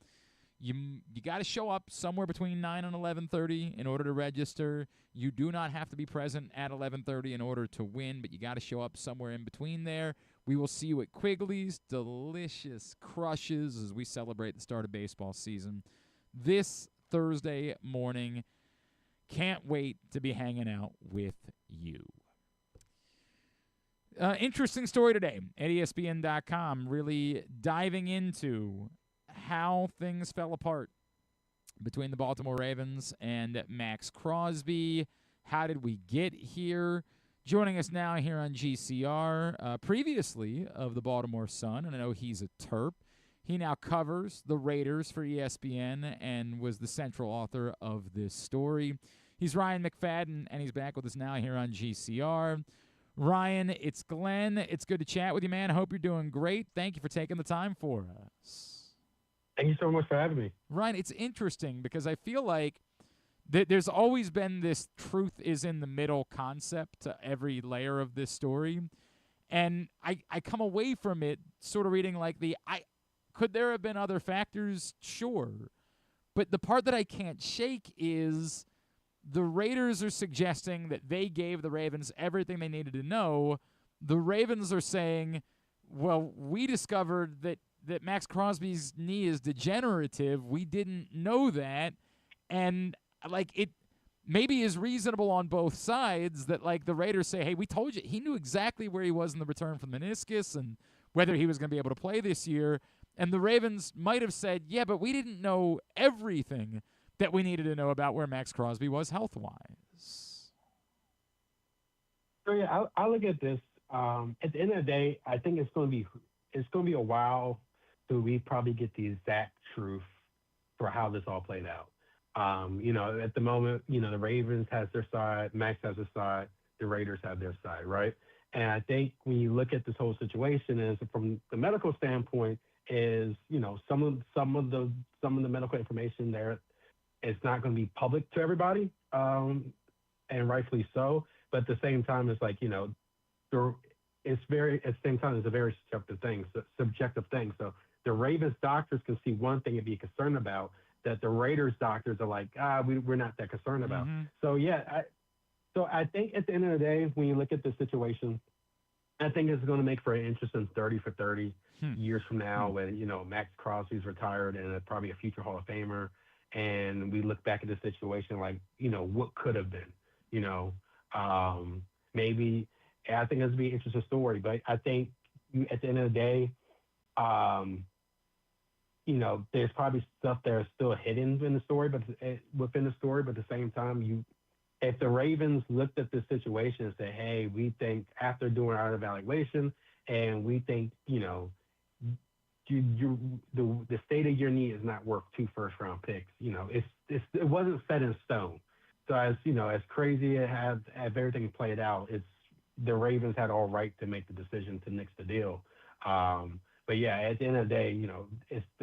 You got to show up somewhere between 9 and 11:30 in order to register. You do not have to be present at 11:30 in order to win, but you got to show up somewhere in between there. We will see you at Quigley's. Delicious crushes as we celebrate the start of baseball season this Thursday morning. Can't wait to be hanging out with you. Interesting story today at ESPN.com, really diving into how things fell apart between the Baltimore Ravens and Maxx Crosby. How did we get here? Joining us now here on GCR, previously of the Baltimore Sun, and I know he's a Terp. He now covers the Raiders for ESPN and was the central author of this story. He's Ryan McFadden, and he's back with us now here on GCR. Ryan, it's Glenn. It's good to chat with you, man. I hope you're doing great. Thank you for taking the time for us. Thank you so much for having me. Ryan, it's interesting because I feel like there's always been this truth is in the middle concept to every layer of this story. And I come away from it sort of reading like could there have been other factors? Sure. But the part that I can't shake is the Raiders are suggesting that they gave the Ravens everything they needed to know. The Ravens are saying, well, we discovered that Maxx Crosby's knee is degenerative. We didn't know that. And, it maybe is reasonable on both sides that, the Raiders say, hey, we told you. He knew exactly where he was in the return from meniscus and whether he was going to be able to play this year. And the Ravens might have said, yeah, but we didn't know everything that we needed to know about where Maxx Crosby was health-wise. So, yeah, I look at this. At the end of the day, I think it's going to be a while till we probably get the exact truth for how this all played out. At the moment, the Ravens has their side, Max has their side, the Raiders have their side, right? And I think when you look at this whole situation, is from the medical standpoint, is some of the medical information there, it's not going to be public to everybody, and rightfully so. But at the same time, it's a very subjective thing. So the Ravens doctors can see one thing and be concerned about that the Raiders doctors are like, we're not that concerned about. Mm-hmm. So yeah, I think at the end of the day, when you look at the situation, I think it's going to make for an interesting 30 for 30 years from now when, Maxx Crosby's retired and probably a future Hall of Famer. And we look back at the situation like, what could have been, maybe. I think it's going to be an interesting story, but I think at the end of the day, there's probably stuff that's still hidden in the story, but within the story. But at the same time, if the Ravens looked at this situation and said, "Hey, we think after doing our evaluation, and we think the state of your need is not worth 2 first-round picks," it wasn't set in stone. So as crazy as everything played out, the Ravens had all right to make the decision to nix the deal. But yeah, at the end of the day,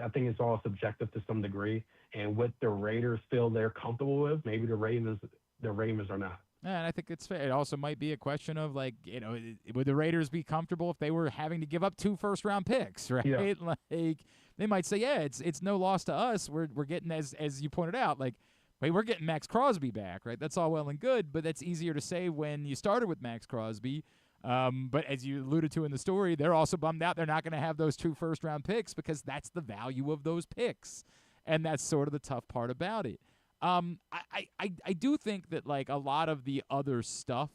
I think it's all subjective to some degree, and what the Raiders feel they're comfortable with, maybe the Ravens are not. Yeah, and I think it's fair. It also might be a question of would the Raiders be comfortable if they were having to give up 2 first-round picks, right? Yeah. Like they might say, yeah, it's no loss to us. We're getting, as you pointed out, we're getting Maxx Crosby back, right? That's all well and good, but that's easier to say when you started with Maxx Crosby. But as you alluded to in the story, they're also bummed out they're not going to have those 2 first-round picks because that's the value of those picks, and that's sort of the tough part about it. I do think that a lot of the other stuff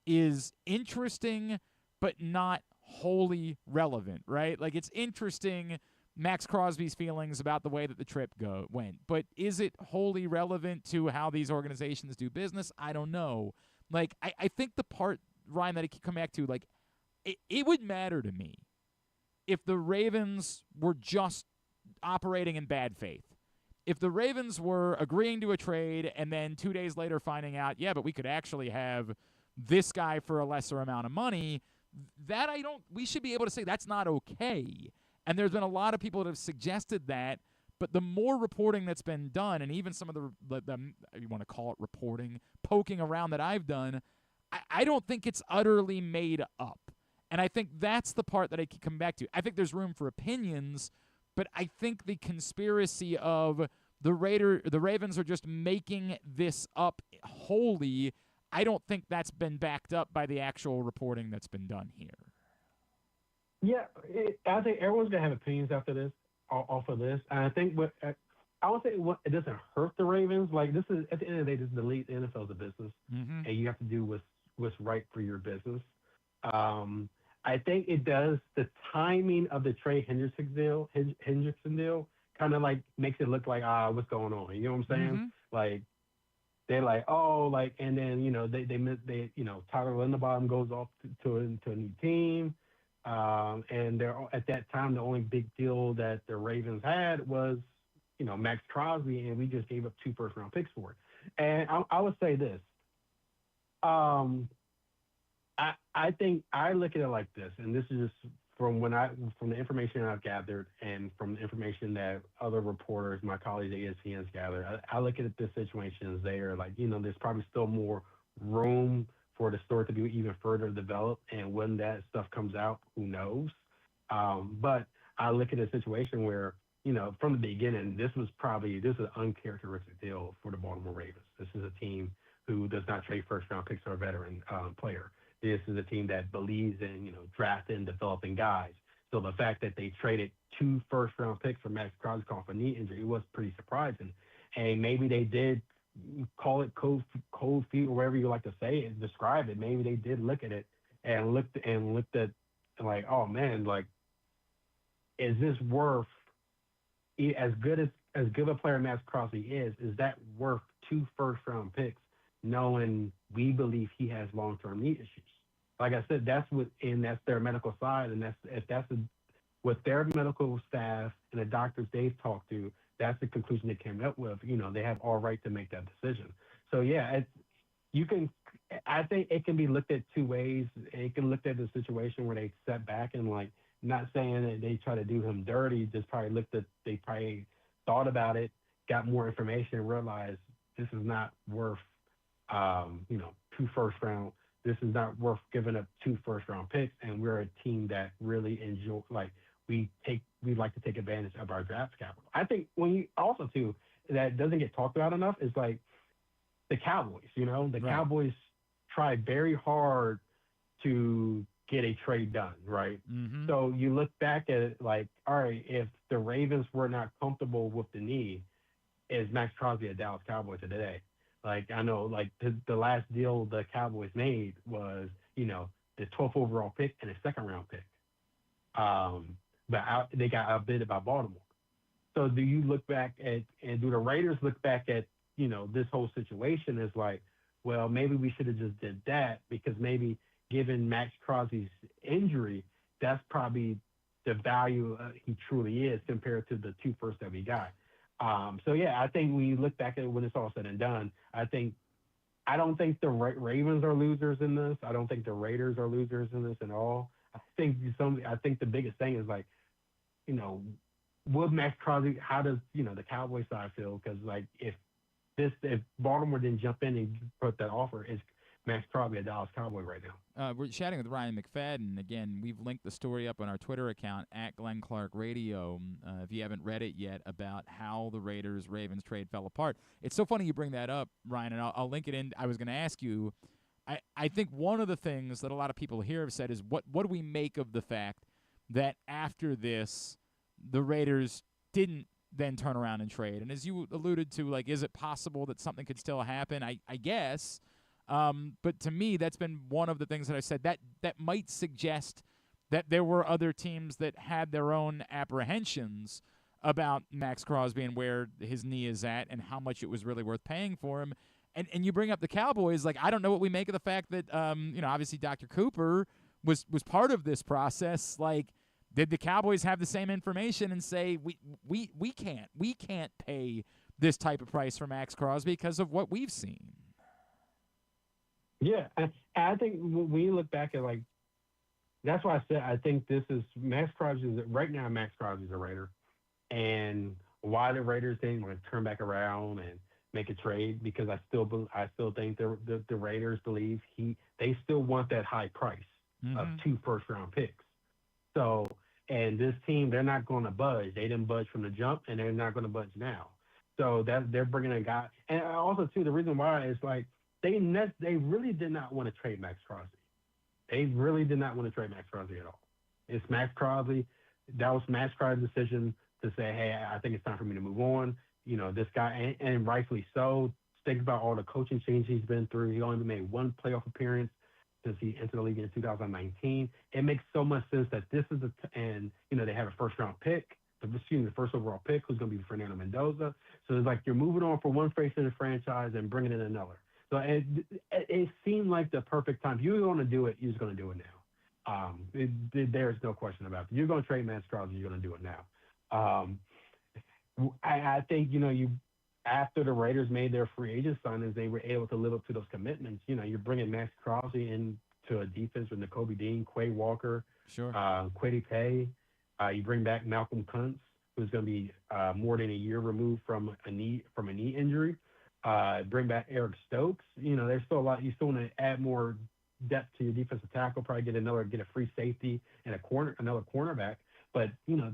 is interesting, but not wholly relevant, right? It's interesting, Maxx Crosby's feelings about the way that the trip went, but is it wholly relevant to how these organizations do business? I don't know. I think the part, Ryan, that I keep coming back to, it would matter to me if the Ravens were just operating in bad faith. If the Ravens were agreeing to a trade and then 2 days later finding out, yeah, but we could actually have this guy for a lesser amount of money, we should be able to say that's not okay. And there's been a lot of people that have suggested that, but the more reporting that's been done, and even some of the you want to call it reporting, poking around that I've done, I don't think it's utterly made up. And I think that's the part that I keep coming back to. I think there's room for opinions, but I think the conspiracy of the Ravens are just making this up wholly, I don't think that's been backed up by the actual reporting that's been done here. Yeah, I think everyone's going to have opinions after this, off of this. And I think I would say it doesn't hurt the Ravens. This is, at the end of the day, this is the lead. The NFL is a business, and you have to do what's right for your business. I think it does. The timing of the Trey Hendrickson deal kind of makes it look like, what's going on? You know what I'm saying? They're and then they Tyler Linderbaum goes off to a new team, and they're at that time the only big deal that the Ravens had was Maxx Crosby, and we just gave up 2 first-round picks for it. And I would say this. I think I look at it like this, and this is just from the information I've gathered and from the information that other reporters, my colleagues at ESPN's gathered. I look at this situation as there's probably still more room for the story to be even further developed, and when that stuff comes out, who knows? But I look at a situation where from the beginning, this is an uncharacteristic deal for the Baltimore Ravens. This is a team who does not trade first-round picks for a veteran player. This is a team that believes in, drafting and developing guys. So the fact that they traded 2 first-round picks for Maxx Crosby off a knee injury was pretty surprising. And maybe they did call it cold feet or whatever you like to say and describe it. Maybe they did look at it and looked at oh man, is this worth as good a player Maxx Crosby is that worth 2 first-round picks, knowing we believe he has long-term knee issues? Like I said, that's their medical side, and that's what their medical staff and the doctors they've talked to, that's the conclusion they came up with. They have all right to make that decision. So yeah, I think it can be looked at 2 ways. It can look at the situation where they step back and not saying that they try to do him dirty, just they probably thought about it, got more information, and realized this is not worth 2 first-round. This is not worth giving up 2 first-round picks, and we're a team that really enjoy. We like to take advantage of our draft capital. I think when you also too that doesn't get talked about enough is the Cowboys. The Cowboys tried very hard to get a trade done, right? Mm-hmm. So you look back at it all right, if the Ravens were not comfortable with the knee, is Maxx Crosby a Dallas Cowboy today? I know, the last deal the Cowboys made was, the 12th overall pick and a second-round pick. But they got outbid by Baltimore. So do you look back at, and do the Raiders look back at, this whole situation as like, well, maybe we should have just did that, because maybe given Maxx Crosby's injury, that's probably the value he truly is compared to the 2 firsts that we got. So yeah, I think when you look back at it, when it's all said and done, I don't think the Ravens are losers in this. I don't think the Raiders are losers in this at all. I think the biggest thing is like, would Maxx Crosby? How does the Cowboys side feel? Because like if Baltimore didn't jump in and put that offer, is Maxx Crosby a Dallas Cowboy right now? We're chatting with Ryan McFadden. Again, we've linked the story up on our Twitter account at Glenn Clark Radio. If you haven't read it yet, about how the Raiders-Ravens trade fell apart. It's so funny you bring that up, Ryan, and I'll link it in. I was going to ask you, I think one of the things that a lot of people here have said is, what do we make of the fact that after this, the Raiders didn't then turn around and trade? And as you alluded to, like, is it possible that something could still happen? I guess. But to me, that's been one of the things that I said that might suggest that there were other teams that had their own apprehensions about Maxx Crosby and where his knee is at and how much it was really worth paying for him. And you bring up the Cowboys, like, I don't know what we make of the fact that, obviously Dr. Cooper was part of this process. Like, did the Cowboys have the same information and say, we can't pay this type of price for Maxx Crosby because of what we've seen? Yeah, I think when you look back at, like, that's why I said I think this is Maxx Crosby. Right now, Maxx Crosby is a Raider, and why the Raiders didn't want to turn back around and make a trade, because I still think the Raiders believe they still want that high price of 2 first-round picks. So, and this team, they're not going to budge. They didn't budge from the jump, and they're not going to budge now. So they're bringing a guy, and also too, the reason why is like they really did not want to trade Maxx Crosby. They really did not want to trade Maxx Crosby at all. It's Maxx Crosby. That was Maxx Crosby's decision to say, hey, I think it's time for me to move on. This guy, and rightfully so. Think about all the coaching changes he's been through. He only made 1 playoff appearance since he entered the league in 2019. It makes so much sense that this is they have a first-round pick, the first overall pick, who's going to be Fernando Mendoza. So it's like you're moving on from one face in the franchise and bringing in another. So it seemed like the perfect time. If you're going to do it, you're just going to do it now. There's no question about it. You're going to trade Maxx Crosby, you're going to do it now. I think, after the Raiders made their free agent signings, they were able to live up to those commitments. You're bringing Maxx Crosby into a defense with Nakobe Dean, Quay Walker, Kwity Paye. You bring back Malcolm Kuntz, who's going to be more than a year removed from a knee injury. Bring back Eric Stokes. There's still a lot. You still want to add more depth to your defensive tackle. Probably get a free safety and another cornerback. But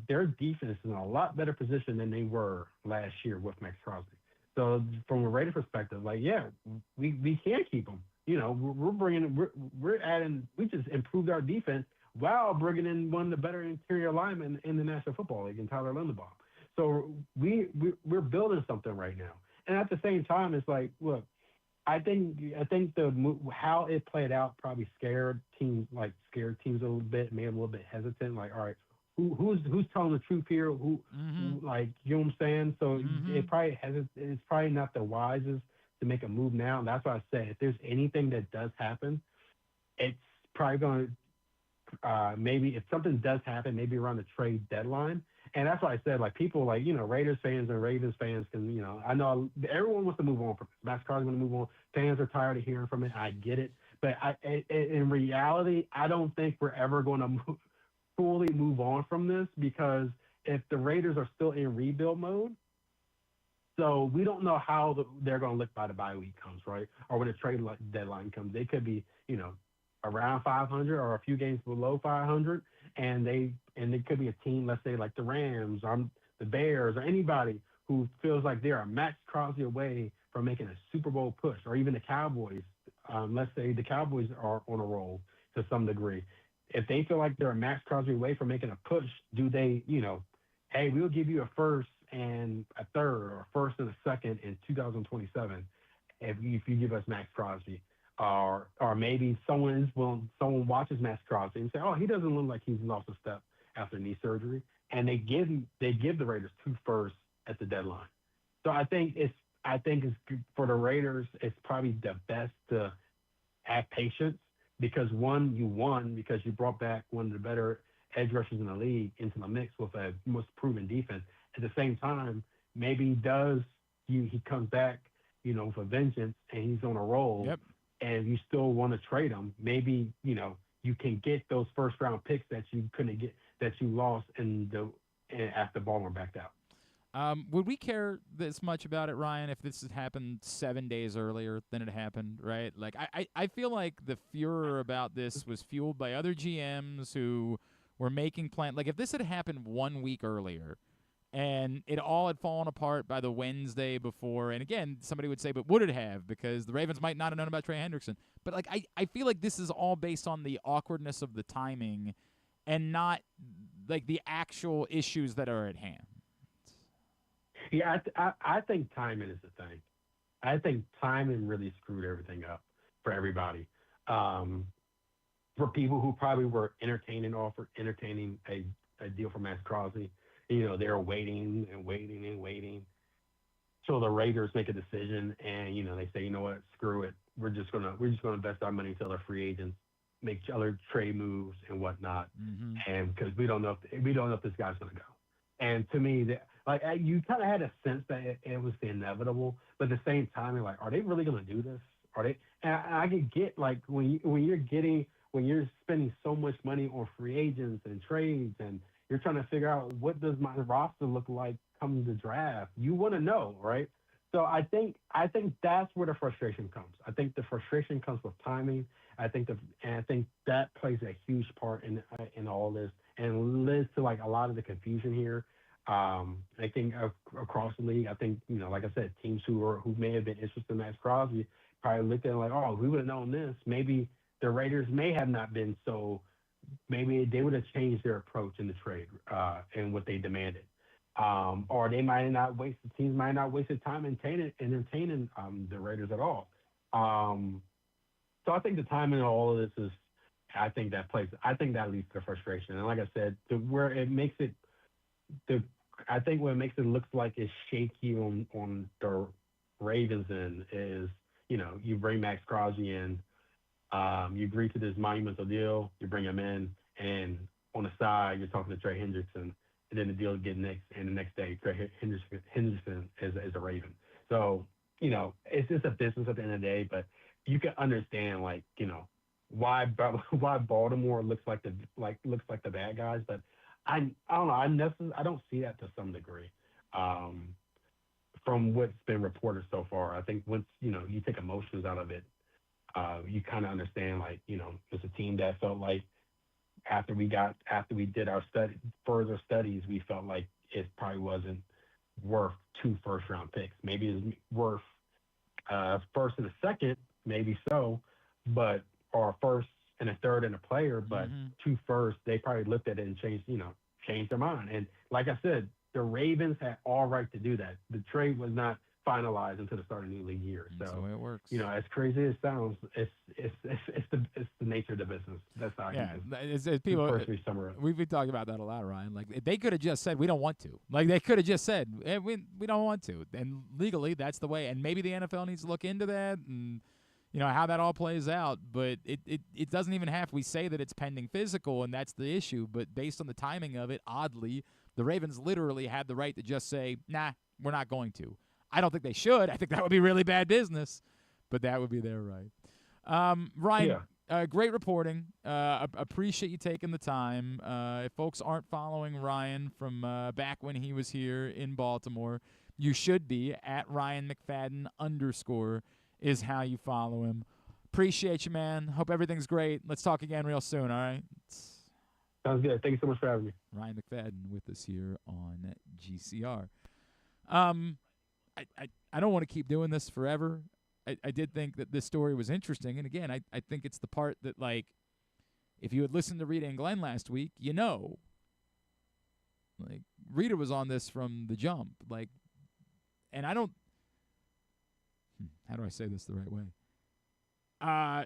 their defense is in a lot better position than they were last year with Maxx Crosby. So from a Raider perspective, like, yeah, we can keep them. We just improved our defense while bringing in one of the better interior linemen in the National Football League, in Tyler Linderbaum. So we're building something right now. And at the same time, it's like, look, I think how it played out probably scared teams a little bit, made them a little bit hesitant. Like, all right, who's telling the truth here? Who like, you know what I'm saying? So it's probably not the wisest to make a move now. And that's why I say if there's anything that does happen, it's probably going to maybe if something does happen, maybe around the trade deadline. And that's why I said, like, people like, Raiders fans and Ravens fans can, I know everyone wants to move on from it. Maxx Crosby wants to move on. Fans are tired of hearing from it. I get it. But in reality, I don't think we're ever going to fully move on from this, because if the Raiders are still in rebuild mode, so we don't know how they're going to look by the bye week comes, right? Or when the trade deadline comes. They could be, around 500 or a few games below 500, and they could be a team, let's say like the Rams or the Bears or anybody who feels like they're a Maxx Crosby away from making a Super Bowl push, or even the Cowboys. Let's say the Cowboys are on a roll to some degree. If they feel like they're a Maxx Crosby away from making a push, do they, hey, we'll give you a first and a third, or a first and a second in 2027 if you give us Maxx Crosby? Or maybe someone watches Maxx Crosby and say, oh, he doesn't look like he's lost a step after knee surgery. and they give the Raiders 2 firsts at the deadline. So I think it's for the Raiders. It's probably the best to have patience because you won because you brought back one of the better edge rushers in the league into the mix with a most proven defense. At the same time, maybe he comes back, with a vengeance and he's on a roll. Yep. And you still want to trade him. Maybe you can get those first round picks that you couldn't get that you lost after Baltimore backed out. Would we care this much about it, Ryan, if this had happened 7 days earlier than it happened, right? Like, I feel like the furor about this was fueled by other GMs who were making plans. Like, if this had happened 1 week earlier and it all had fallen apart by the Wednesday before, and again, somebody would say, but would it have? Because the Ravens might not have known about Trey Hendrickson. But, like, I feel like this is all based on the awkwardness of the timing and not, like, the actual issues that are at hand. Yeah, I think timing is the thing. I think timing really screwed everything up for everybody. For people who probably were entertaining a deal for Maxx Crosby, they were waiting and waiting and waiting. So the Raiders make a decision, and they say, you know what, screw it. We're just gonna invest our money until our free agents make other trade moves and whatnot, and because we don't know if this guy's gonna go. And to me, you kind of had a sense that it was the inevitable, but at the same time, you're like, are they really going to do this? Are they? And I could get like when you're spending so much money on free agents and trades, and you're trying to figure out what does my roster look like come the draft. You want to know, right? So I think that's where the frustration comes. I think the frustration comes with timing. I think that plays a huge part in all this and leads to like a lot of the confusion here. I think across the league, I think like I said, teams who may have been interested in Maxx Crosby probably looked at it like, oh, we would have known this. Maybe the Raiders may have not been so. Maybe they would have changed their approach in the trade and what they demanded. Or they might not waste. The teams might not waste their time entertaining the Raiders at all. So I think the timing of all of this is. I think that leads to frustration. And like I said, where it makes it, I think what makes it look like it's shaky on the Ravens end is, you bring Maxx Crosby in, you agree to this monumental deal, you bring him in, and on the side you're talking to Trey Hendrickson, and then the deal gets next, and the next day Trey Hendrickson is a Raven. So it's just a business at the end of the day, but you can understand why Baltimore looks like the bad guys, but I don't know. I don't see that to some degree from what's been reported so far. I think once you take emotions out of it, you kind of understand it's a team that felt like after we did our further studies, we felt like it probably wasn't worth 2 first-round picks. Maybe it's worth first and a second, maybe so, but or a first and a third and a player, but 2 firsts, they probably looked at it and changed their mind. And like I said, the Ravens had all right to do that. The trade was not finalized until the start of the new league year. So that's the way it works. As crazy as it sounds, it's the nature of the business. That's how it's people. We've been talking about that a lot, Ryan. Like they could have just said we don't want to. Like they could have just said we don't want to. And legally, that's the way. And maybe the NFL needs to look into that and how that all plays out. But it doesn't even have. We say that it's pending physical, and that's the issue. But based on the timing of it, oddly, the Ravens literally had the right to just say, nah, we're not going to. I don't think they should. I think that would be really bad business, but that would be their right. Ryan, great reporting. Appreciate you taking the time. If folks aren't following Ryan from back when he was here in Baltimore, you should be at Ryan McFadden _ is how you follow him. Appreciate you, man. Hope everything's great. Let's talk again real soon, all right? Sounds good. Thank you so much for having me. Ryan McFadden with us here on GCR. I don't want to keep doing this forever. I did think that this story was interesting. And, again, I think it's the part that, if you had listened to Rita and Glenn last week, Rita was on this from the jump. And I don't – how do I say this the right way? I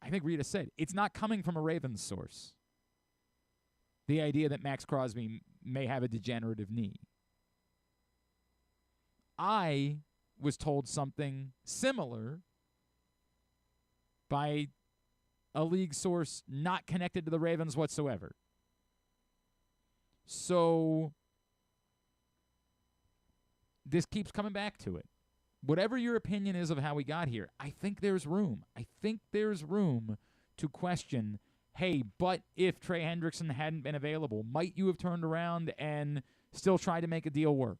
think Rita said it's not coming from a Ravens source. the idea that Maxx Crosby may have a degenerative knee. I was told something similar by a league source not connected to the Ravens whatsoever. So this keeps coming back to it. Whatever your opinion is of how we got here, I think there's room. I think there's room to question, hey, but if Trey Hendrickson hadn't been available, might you have turned around and still tried to make a deal work?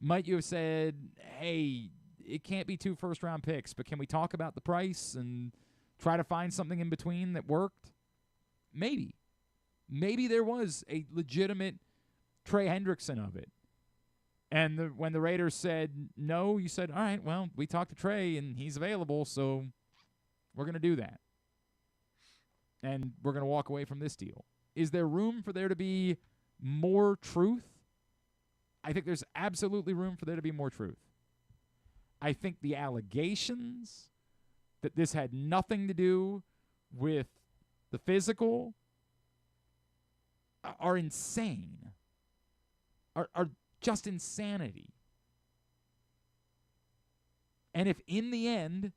Might you have said, hey, it can't be 2 first-round picks, but can we talk about the price and try to find something in between that worked? Maybe. Maybe there was a legitimate Trey Hendrickson of it. And when the Raiders said no, you said, all right, well, we talked to Trey, and he's available, so we're going to do that. And we're going to walk away from this deal. Is there room for there to be more truth? I think there's absolutely room for there to be more truth. I think the allegations that this had nothing to do with the physical are insane, are just insanity. And if in the end,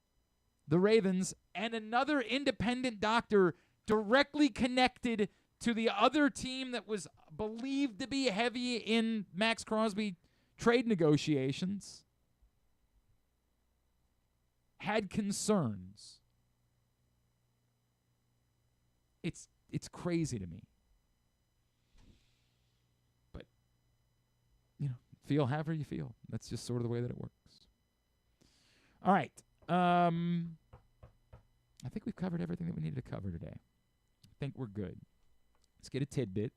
the Ravens and another independent doctor directly connected to the other team that was believed to be heavy in Maxx Crosby trade negotiations had concerns, it's crazy to me. But, feel however you feel. That's just sort of the way that it works. All right. I think we've covered everything that we needed to cover today. I think we're good. Let's get a tidbit.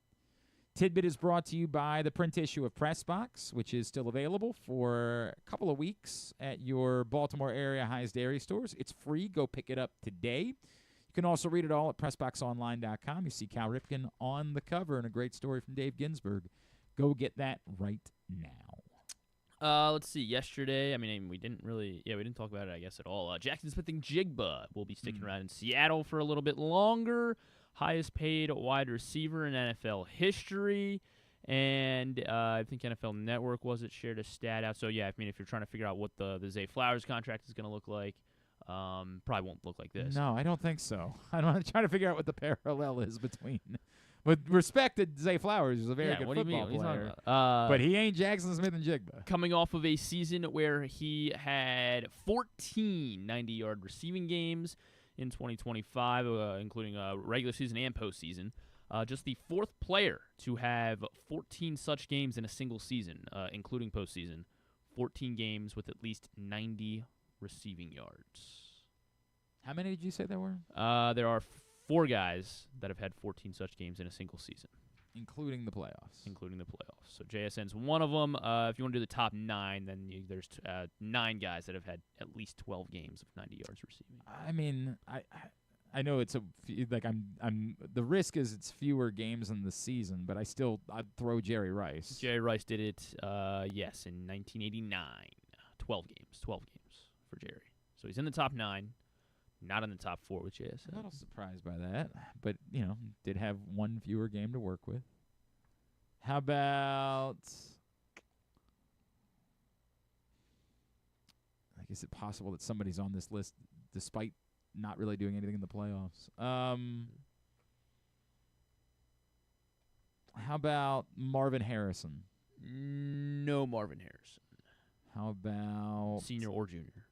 Tidbit is brought to you by the print issue of Pressbox, which is still available for a couple of weeks at your Baltimore area High's Dairy stores. It's free. Go pick it up today. You can also read it all at PressBoxOnline.com. You see Cal Ripken on the cover and a great story from Dave Ginsburg. Go get that right now. Let's see. Yesterday, we didn't talk about it, I guess, at all. Jackson Smith-Njigba will be sticking around in Seattle for a little bit longer. Highest paid wide receiver in NFL history. And I think NFL Network shared a stat out. So, yeah, if you're trying to figure out what the Zay Flowers contract is going to look like, probably won't look like this. No, I don't think so. I'm trying to figure out what the parallel is between. With respect to Zay Flowers, who's a very good football player. But he ain't Jackson Smith-Njigba. Coming off of a season where he had 14 90-yard receiving games in 2025, including regular season and postseason. Just the 4th player to have 14 such games in a single season, including postseason. 14 games with at least 90 receiving yards. How many did you say there were? There are 4 guys that have had 14 such games in a single season. Including the playoffs. So JSN's one of them. If you want to do the top 9, then there's 9 guys that have had at least 12 games of 90 yards receiving. I know it's I'm the risk is it's fewer games in the season, but I'd throw Jerry Rice. Jerry Rice did it, yes, in 1989. 12 games for Jerry. So he's in the top 9. Not in the top 4 with JSN. I'm a little surprised by that, but, did have 1 fewer game to work with. How about, is it possible that somebody's on this list despite not really doing anything in the playoffs? How about Marvin Harrison? No Marvin Harrison. How about senior or junior?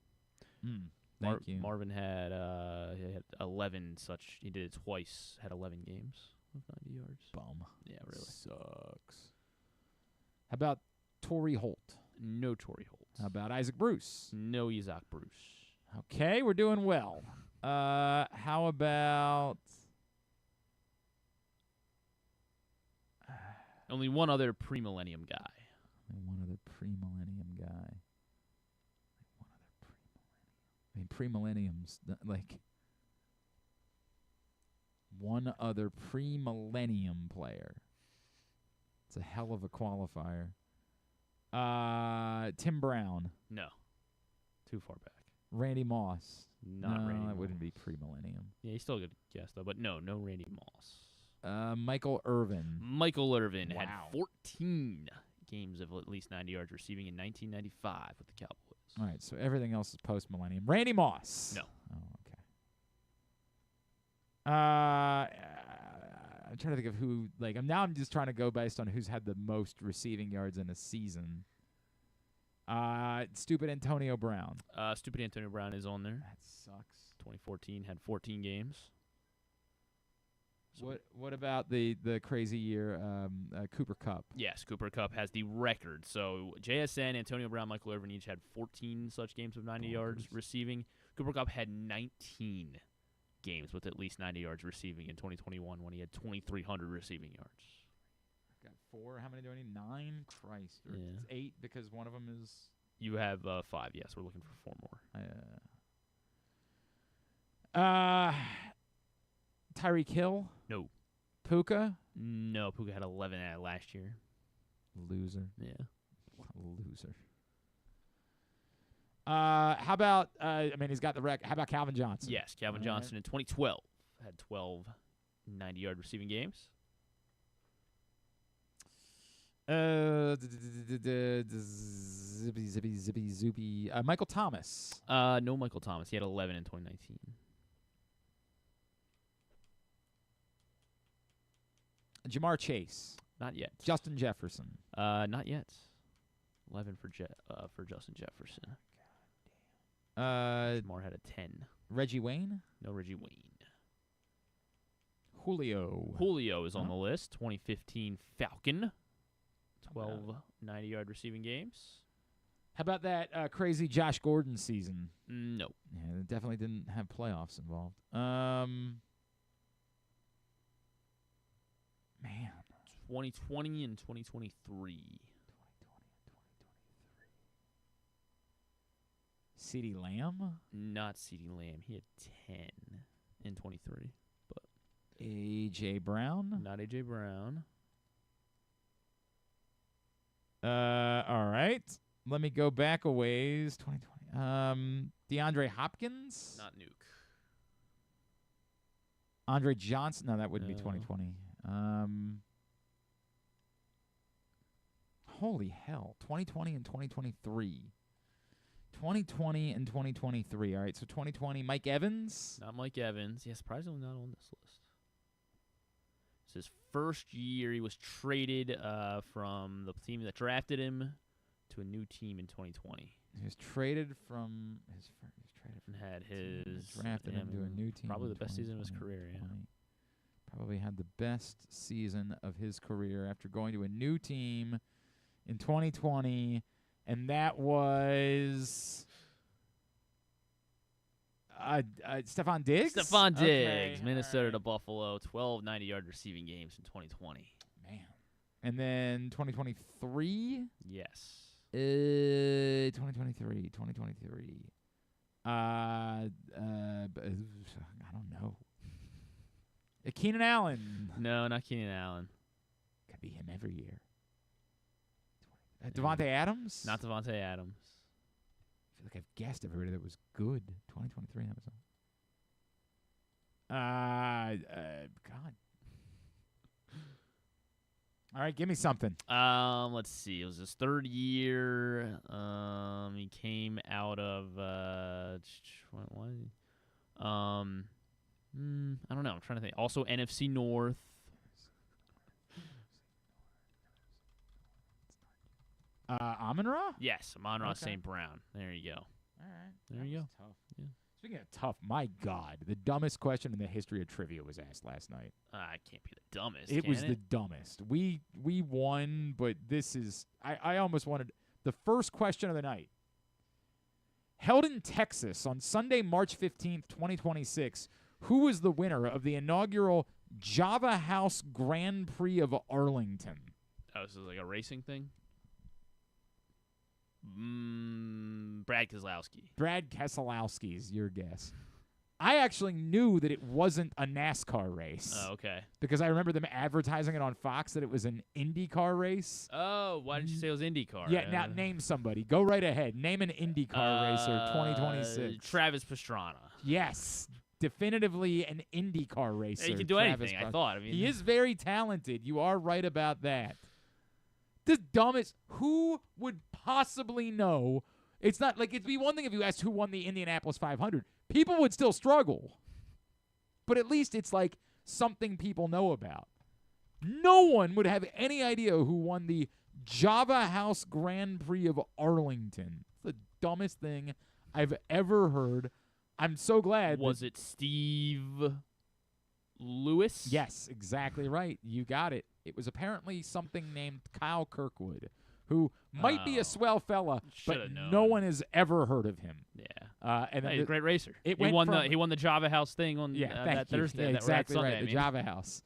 Thank you. Marvin had 11 such. He did it twice. Had 11 games of 90 yards. Bum. Yeah, really sucks. How about Torrey Holt? No Torrey Holt. How about Isaac Bruce? No Isaac Bruce. Okay, we're doing well. How about only one other pre-millennium guy. Pre-millenniums, one other pre-millennium player. It's a hell of a qualifier. Tim Brown. No. Too far back. Randy Moss. Not Randy Moss. That wouldn't be pre-millennium. Yeah, he's still a good guess, though. But no Randy Moss. Michael Irvin. Michael Irvin had Wow. 14 games of at least 90 yards receiving in 1995 with the Cowboys. All right, so everything else is post-millennium. Randy Moss. No. Oh, okay. I'm trying to think of who. I'm just trying to go based on who's had the most receiving yards in a season. Stupid Antonio Brown. Stupid Antonio Brown is on there. That sucks. 2014 had 14 games. So What about the crazy year Cooper Kupp? Yes, Cooper Kupp has the record. So JSN, Antonio Brown, Michael Irvin each had 14 such games of 90 yards receiving. Cooper Kupp had 19 games with at least 90 yards receiving in 2021 when he had 2,300 receiving yards. Got 4. How many do I need? 9? Christ. Or Yeah. it's 8 because one of them is... You have 5. Yes, we're looking for 4 more. Tyreek Hill? No. Puka? No, Puka had 11 last year. Loser. Yeah. What a loser. How about, he's got the record. How about Calvin Johnson? Yes, Calvin Johnson in 2012 had 12 90-yard receiving games. Zippy. Michael Thomas. No Michael Thomas. He had 11 in 2019. Jamar Chase. Not yet. Justin Jefferson. Not yet. 11 for Justin Jefferson. Jamar had a 10. Reggie Wayne? No Reggie Wayne. Julio is on the list. 2015 Falcon. 12 90-yard receiving games. How about that crazy Josh Gordon season? No. Yeah, it definitely didn't have playoffs involved. Man. 2020 and 2023. CeeDee Lamb? Not CeeDee Lamb. He had 10 in 23. But A.J. Brown? Not A.J. Brown. All right. Let me go back a ways. 2020. DeAndre Hopkins? Not Nuke. Andre Johnson? No, that wouldn't be 2020. Holy hell. 2020 and 2023. 2020 and 2023. All right, so 2020, Mike Evans? Not Mike Evans. Yeah, surprisingly not on this list. It's his first year. He was traded from the team that drafted him to a new team in 2020. He was traded from his and had his drafted him to a new team. Probably the best season of his career. Yeah. Probably had the best season of his career after going to a new team in 2020, and that was Stephon Diggs? Stephon Diggs, Okay, Minnesota to Buffalo, 12 90-yard receiving games in 2020. Man. And then 2023? Yes. 2023. I don't know. Keenan Allen. No, not Keenan Allen. Could be him every year. Devontae Adams? Not Devontae Adams. I feel like I've guessed everybody that was good. 2023. That was God. All right, give me something. Let's see. It was his third year. He came out of I don't know. I'm trying to think. Also NFC North. Amon-Ra? Yes, Amon-Ra Okay. St. Brown. There you go. All right. There you go. Tough. Yeah. Speaking of tough, my God, the dumbest question in the history of trivia was asked last night. It can't be the dumbest. It was the dumbest. We won, but this is I almost wanted the first question of the night. Held in Texas on Sunday, March 15th, 2026, who was the winner of the inaugural Java House Grand Prix of Arlington? Oh, this is like a racing thing? Brad Keselowski. Brad Keselowski's your guess. I actually knew that it wasn't a NASCAR race. Oh, okay. Because I remember them advertising it on Fox that it was an IndyCar race. Oh, why didn't you say it was IndyCar? Yeah, now name somebody. Go right ahead. Name an IndyCar racer 2026. Travis Pastrana. Yes. definitively an IndyCar racer. He can do Travis anything, I Crosby. thought. I mean, he is very talented. You are right about that. The dumbest. Who would possibly know? It's not like it'd be one thing if you asked who won the Indianapolis 500. People would still struggle. But at least it's like something people know about. No one would have any idea who won the Java House Grand Prix of Arlington. It's the dumbest thing I've ever heard. I'm so glad. Was it Steve Lewis? Yes, exactly right. You got it. It was apparently something named Kyle Kirkwood, who might be a swell fella, but no one has ever heard of him. Yeah. And he's a great racer. He won the Java House thing on that Thursday. Yeah, exactly Sunday, right. The Java House.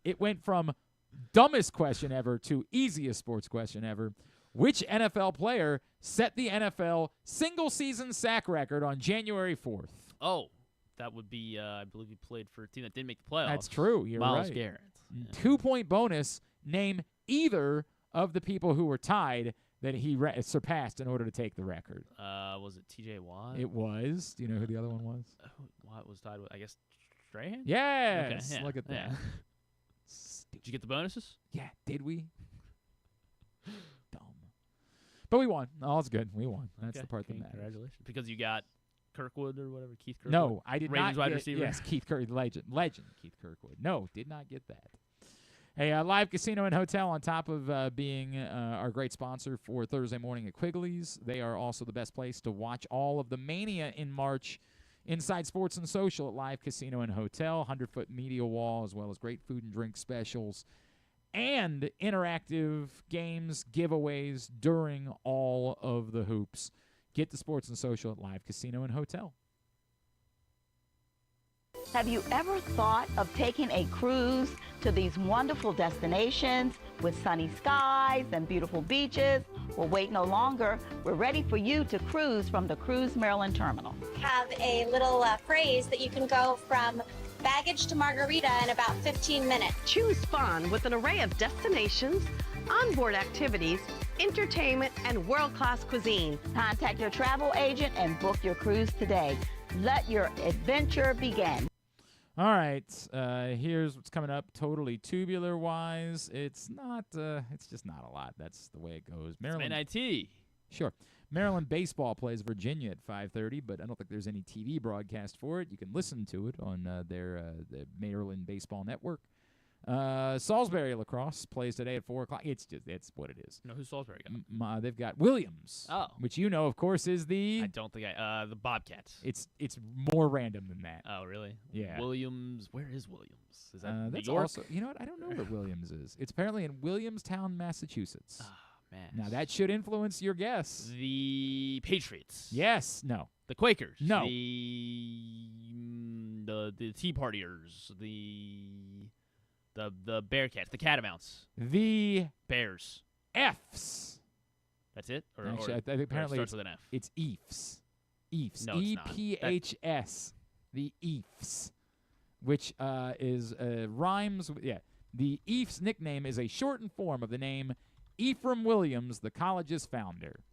It went from dumbest question ever to easiest sports question ever. Which NFL player set the NFL single-season sack record on January 4th? Oh, that would be, I believe he played for a team that didn't make the playoffs. That's true. You're Myles right. Garrett. Yeah. 2-point bonus. Name either of the people who were tied that he surpassed in order to take the record. Was it T.J. Watt? It was. Do you know who the other one was? Watt was tied with, I guess, Strahan? Yes. Okay, yeah, Look at that. Yeah. Did you get the bonuses? Yeah. Did we? Dumb. But we won. All's good. We won. That's the part that matters. Congratulations. Because you got Kirkwood or whatever, Keith Kirkwood? No, I did Ravens not wide get, receiver? Yes, Keith Kirkwood, legend Keith Kirkwood. No, did not get that. Hey, Live Casino and Hotel, on top of being our great sponsor for Thursday morning at Quigley's, they are also the best place to watch all of the mania in March inside Sports and Social at Live Casino and Hotel, 100-foot media wall, as well as great food and drink specials, and interactive games, giveaways during all of the hoops. Get to Sports and Social at Live Casino and Hotel. Have you ever thought of taking a cruise to these wonderful destinations with sunny skies and beautiful beaches? Well, wait no longer. We're ready for you to cruise from the Cruise Maryland Terminal. Have a little phrase that you can go from baggage to margarita in about 15 minutes. Choose fun with an array of destinations, onboard activities, entertainment, and world-class cuisine. Contact your travel agent and book your cruise today. Let your adventure begin. All right, here's what's coming up. Totally tubular-wise, it's not. It's just not a lot. That's the way it goes. Maryland NIT. Sure. Maryland baseball plays Virginia at 5:30, but I don't think there's any TV broadcast for it. You can listen to it on the Maryland Baseball Network. Salisbury lacrosse plays today at 4:00. It's what it is. No, who's Salisbury got? They've got Williams, which you know, of course, is the. I don't think the Bobcats. It's more random than that. Oh, really? Yeah. Williams. Where is Williams? Is that New that's York? Also, you know what? I don't know where Williams is. It's apparently in Williamstown, Massachusetts. Oh, man. Now that should influence your guess. The Patriots. Yes. No. The Quakers. No. The Tea Partiers. The Bearcats, the Catamounts. The Bears. Fs. That's it? Actually, I think apparently it starts with an F. It's EAFs. EAFs. No, it's not. EPHS. The EAFs. Which is rhymes. The EAFs nickname is a shortened form of the name Ephraim Williams, the college's founder.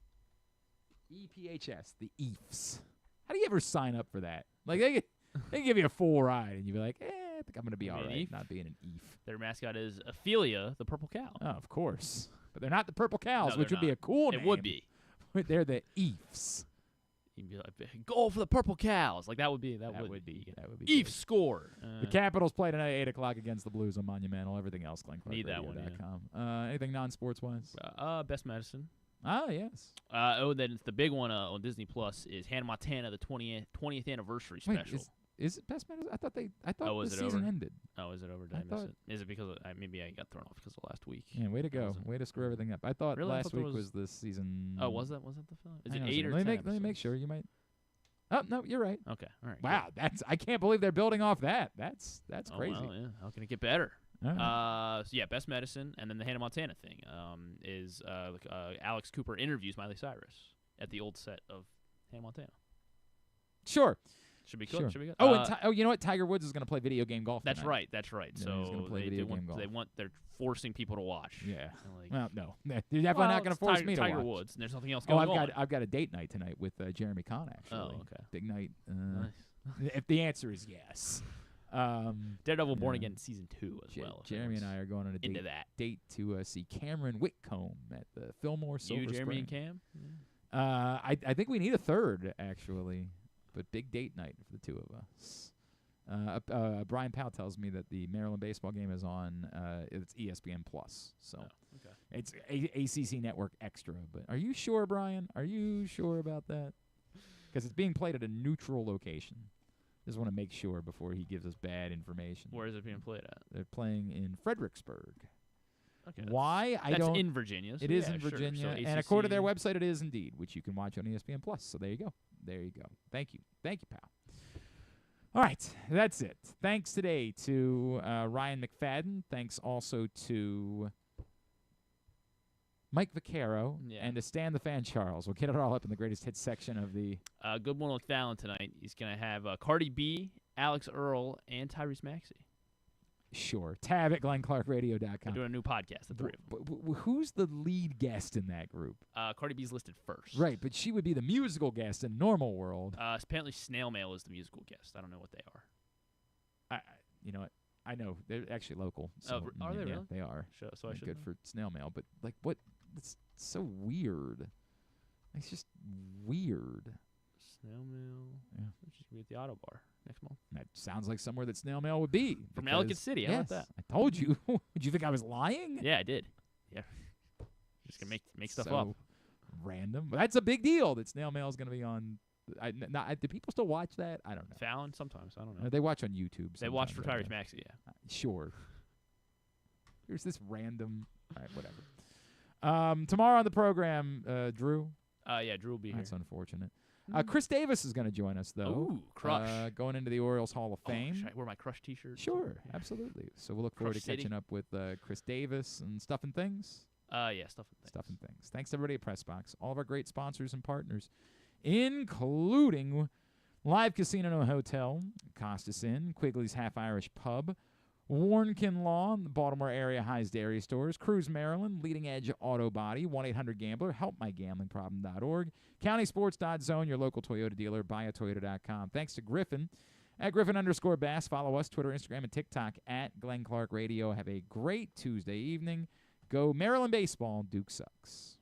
EPHS. The EAFs. How do you ever sign up for that? Like, they give you a full ride, and you'd be like, I think I'm going to be all right not being an EAF. Their mascot is Ophelia, the purple cow. Oh, of course. But they're not the purple cows, No, which they're would be not. a cool name. It would be. They're the EAFs. You'd be like, goal for the purple cows. Like, that would be. That would be. EAF score. The Capitals play tonight at 8 o'clock against the Blues on Monumental. Everything else, Need that one, Anything non-sports-wise? Best Medicine. Ah, yes. Then it's the big one on Disney Plus is Hannah Montana, the 20th anniversary special. Is it Best Medicine? I thought the is it season over? ended. Oh, is it over? Did I miss it? Is it because maybe I got thrown off because of last week? Yeah, way to go. Way to screw everything up. I thought Really? last week was the season. Oh, was that the film? Is it 8 or 10 Let me episodes? make sure. You might. Oh, no, you're right. Okay. All right. Wow, I can't believe they're building off that. That's crazy. Well, yeah. How can it get better? All right. So yeah, Best Medicine, and then the Hannah Montana thing is Alex Cooper interviews Miley Cyrus at the old set of Hannah Montana. Sure. Should be good. Sure. Should be good. Oh, you know what? Tiger Woods is going to play video game golf. That's tonight. right. That's right. Yeah, so he's going to play video game golf. They're forcing people to watch. Yeah. Like, well, no, you're definitely not going to force me to Tiger watch. Woods, and there's nothing else going on. I've got a date night tonight with Jeremy Kahn. Actually. Oh, okay. Big night. Nice. If the answer is yes. Daredevil Born Again season 2 as well. Jeremy and I are going on a date to see Cameron Whitcomb at the Fillmore Silver Spring. Jeremy, and Cam. I think we need a third actually, but big date night for the two of us. Brian Powell tells me that the Maryland baseball game is on. It's ESPN Plus, so it's ACC Network Extra. But are you sure, Brian? Are you sure about that? Because it's being played at a neutral location. Just want to make sure before he gives us bad information. Where is it being played at? They're playing in Fredericksburg. Okay. Why? I don't. That's in Virginia. So it is yeah, in sure. Virginia, So and ACC. according to their website, it is indeed, which you can watch on ESPN Plus. So there you go. There you go. Thank you, pal. All right, that's it. Thanks today to Ryan McFadden. Thanks also to Mike Vaccaro and to Stan the Fan Charles. We'll get it all up in the greatest hits section of the. Good one with Fallon tonight. He's going to have Cardi B, Alex Earl, and Tyrese Maxey. Sure. Tab at GlennClarkRadio.com. They're doing a new podcast, the three of them. Who's the lead guest in that group? Cardi B's listed first. Right, but she would be the musical guest in normal world. Apparently Snail Mail is the musical guest. I don't know what they are. You know what? I know. They're actually local. So, are they yeah, really? they are. So I should good know. for Snail Mail. But, like, what? It's so weird. It's just weird. Snail Mail. Yeah. It's just going to be at the Auto Bar next month. That sounds like somewhere that Snail Mail would be. From Ellicott City. How about that? I told you. Did you think I was lying? Yeah, I did. Yeah. Just going to make stuff up. Random. But that's a big deal that Snail Mail is going to be on. Do people still watch that? I don't know. Fallon sometimes. I don't know. They watch on YouTube. They watch for Tyrese Maxey, yeah. Sure. Here's this random. All right, whatever. Tomorrow on the program, Drew. Yeah, Drew will be here. That's unfortunate. Chris Davis is going to join us, though. Ooh, Crush. Going into the Orioles Hall of Fame. Should I wear my Crush t-shirt? Sure, absolutely. So we'll look forward to catching up with Chris Davis and Stuff and Things. Yeah, Stuff and Things. Stuff and Things. Thanks to everybody at PressBox, all of our great sponsors and partners, including Live Casino and Hotel, Costas Inn, Quigley's Half Irish Pub, Warnkin Law, the Baltimore area Highs Dairy Stores, Cruise Maryland, Leading Edge Auto Body, 1-800-GAMBLER, HelpMyGamblingProblem.org, CountySports.zone, your local Toyota dealer, BuyAToyota.com. Thanks to Griffin, at Griffin_Bass. Follow us, Twitter, Instagram, and TikTok, at Glenn Clark Radio. Have a great Tuesday evening. Go Maryland baseball. Duke sucks.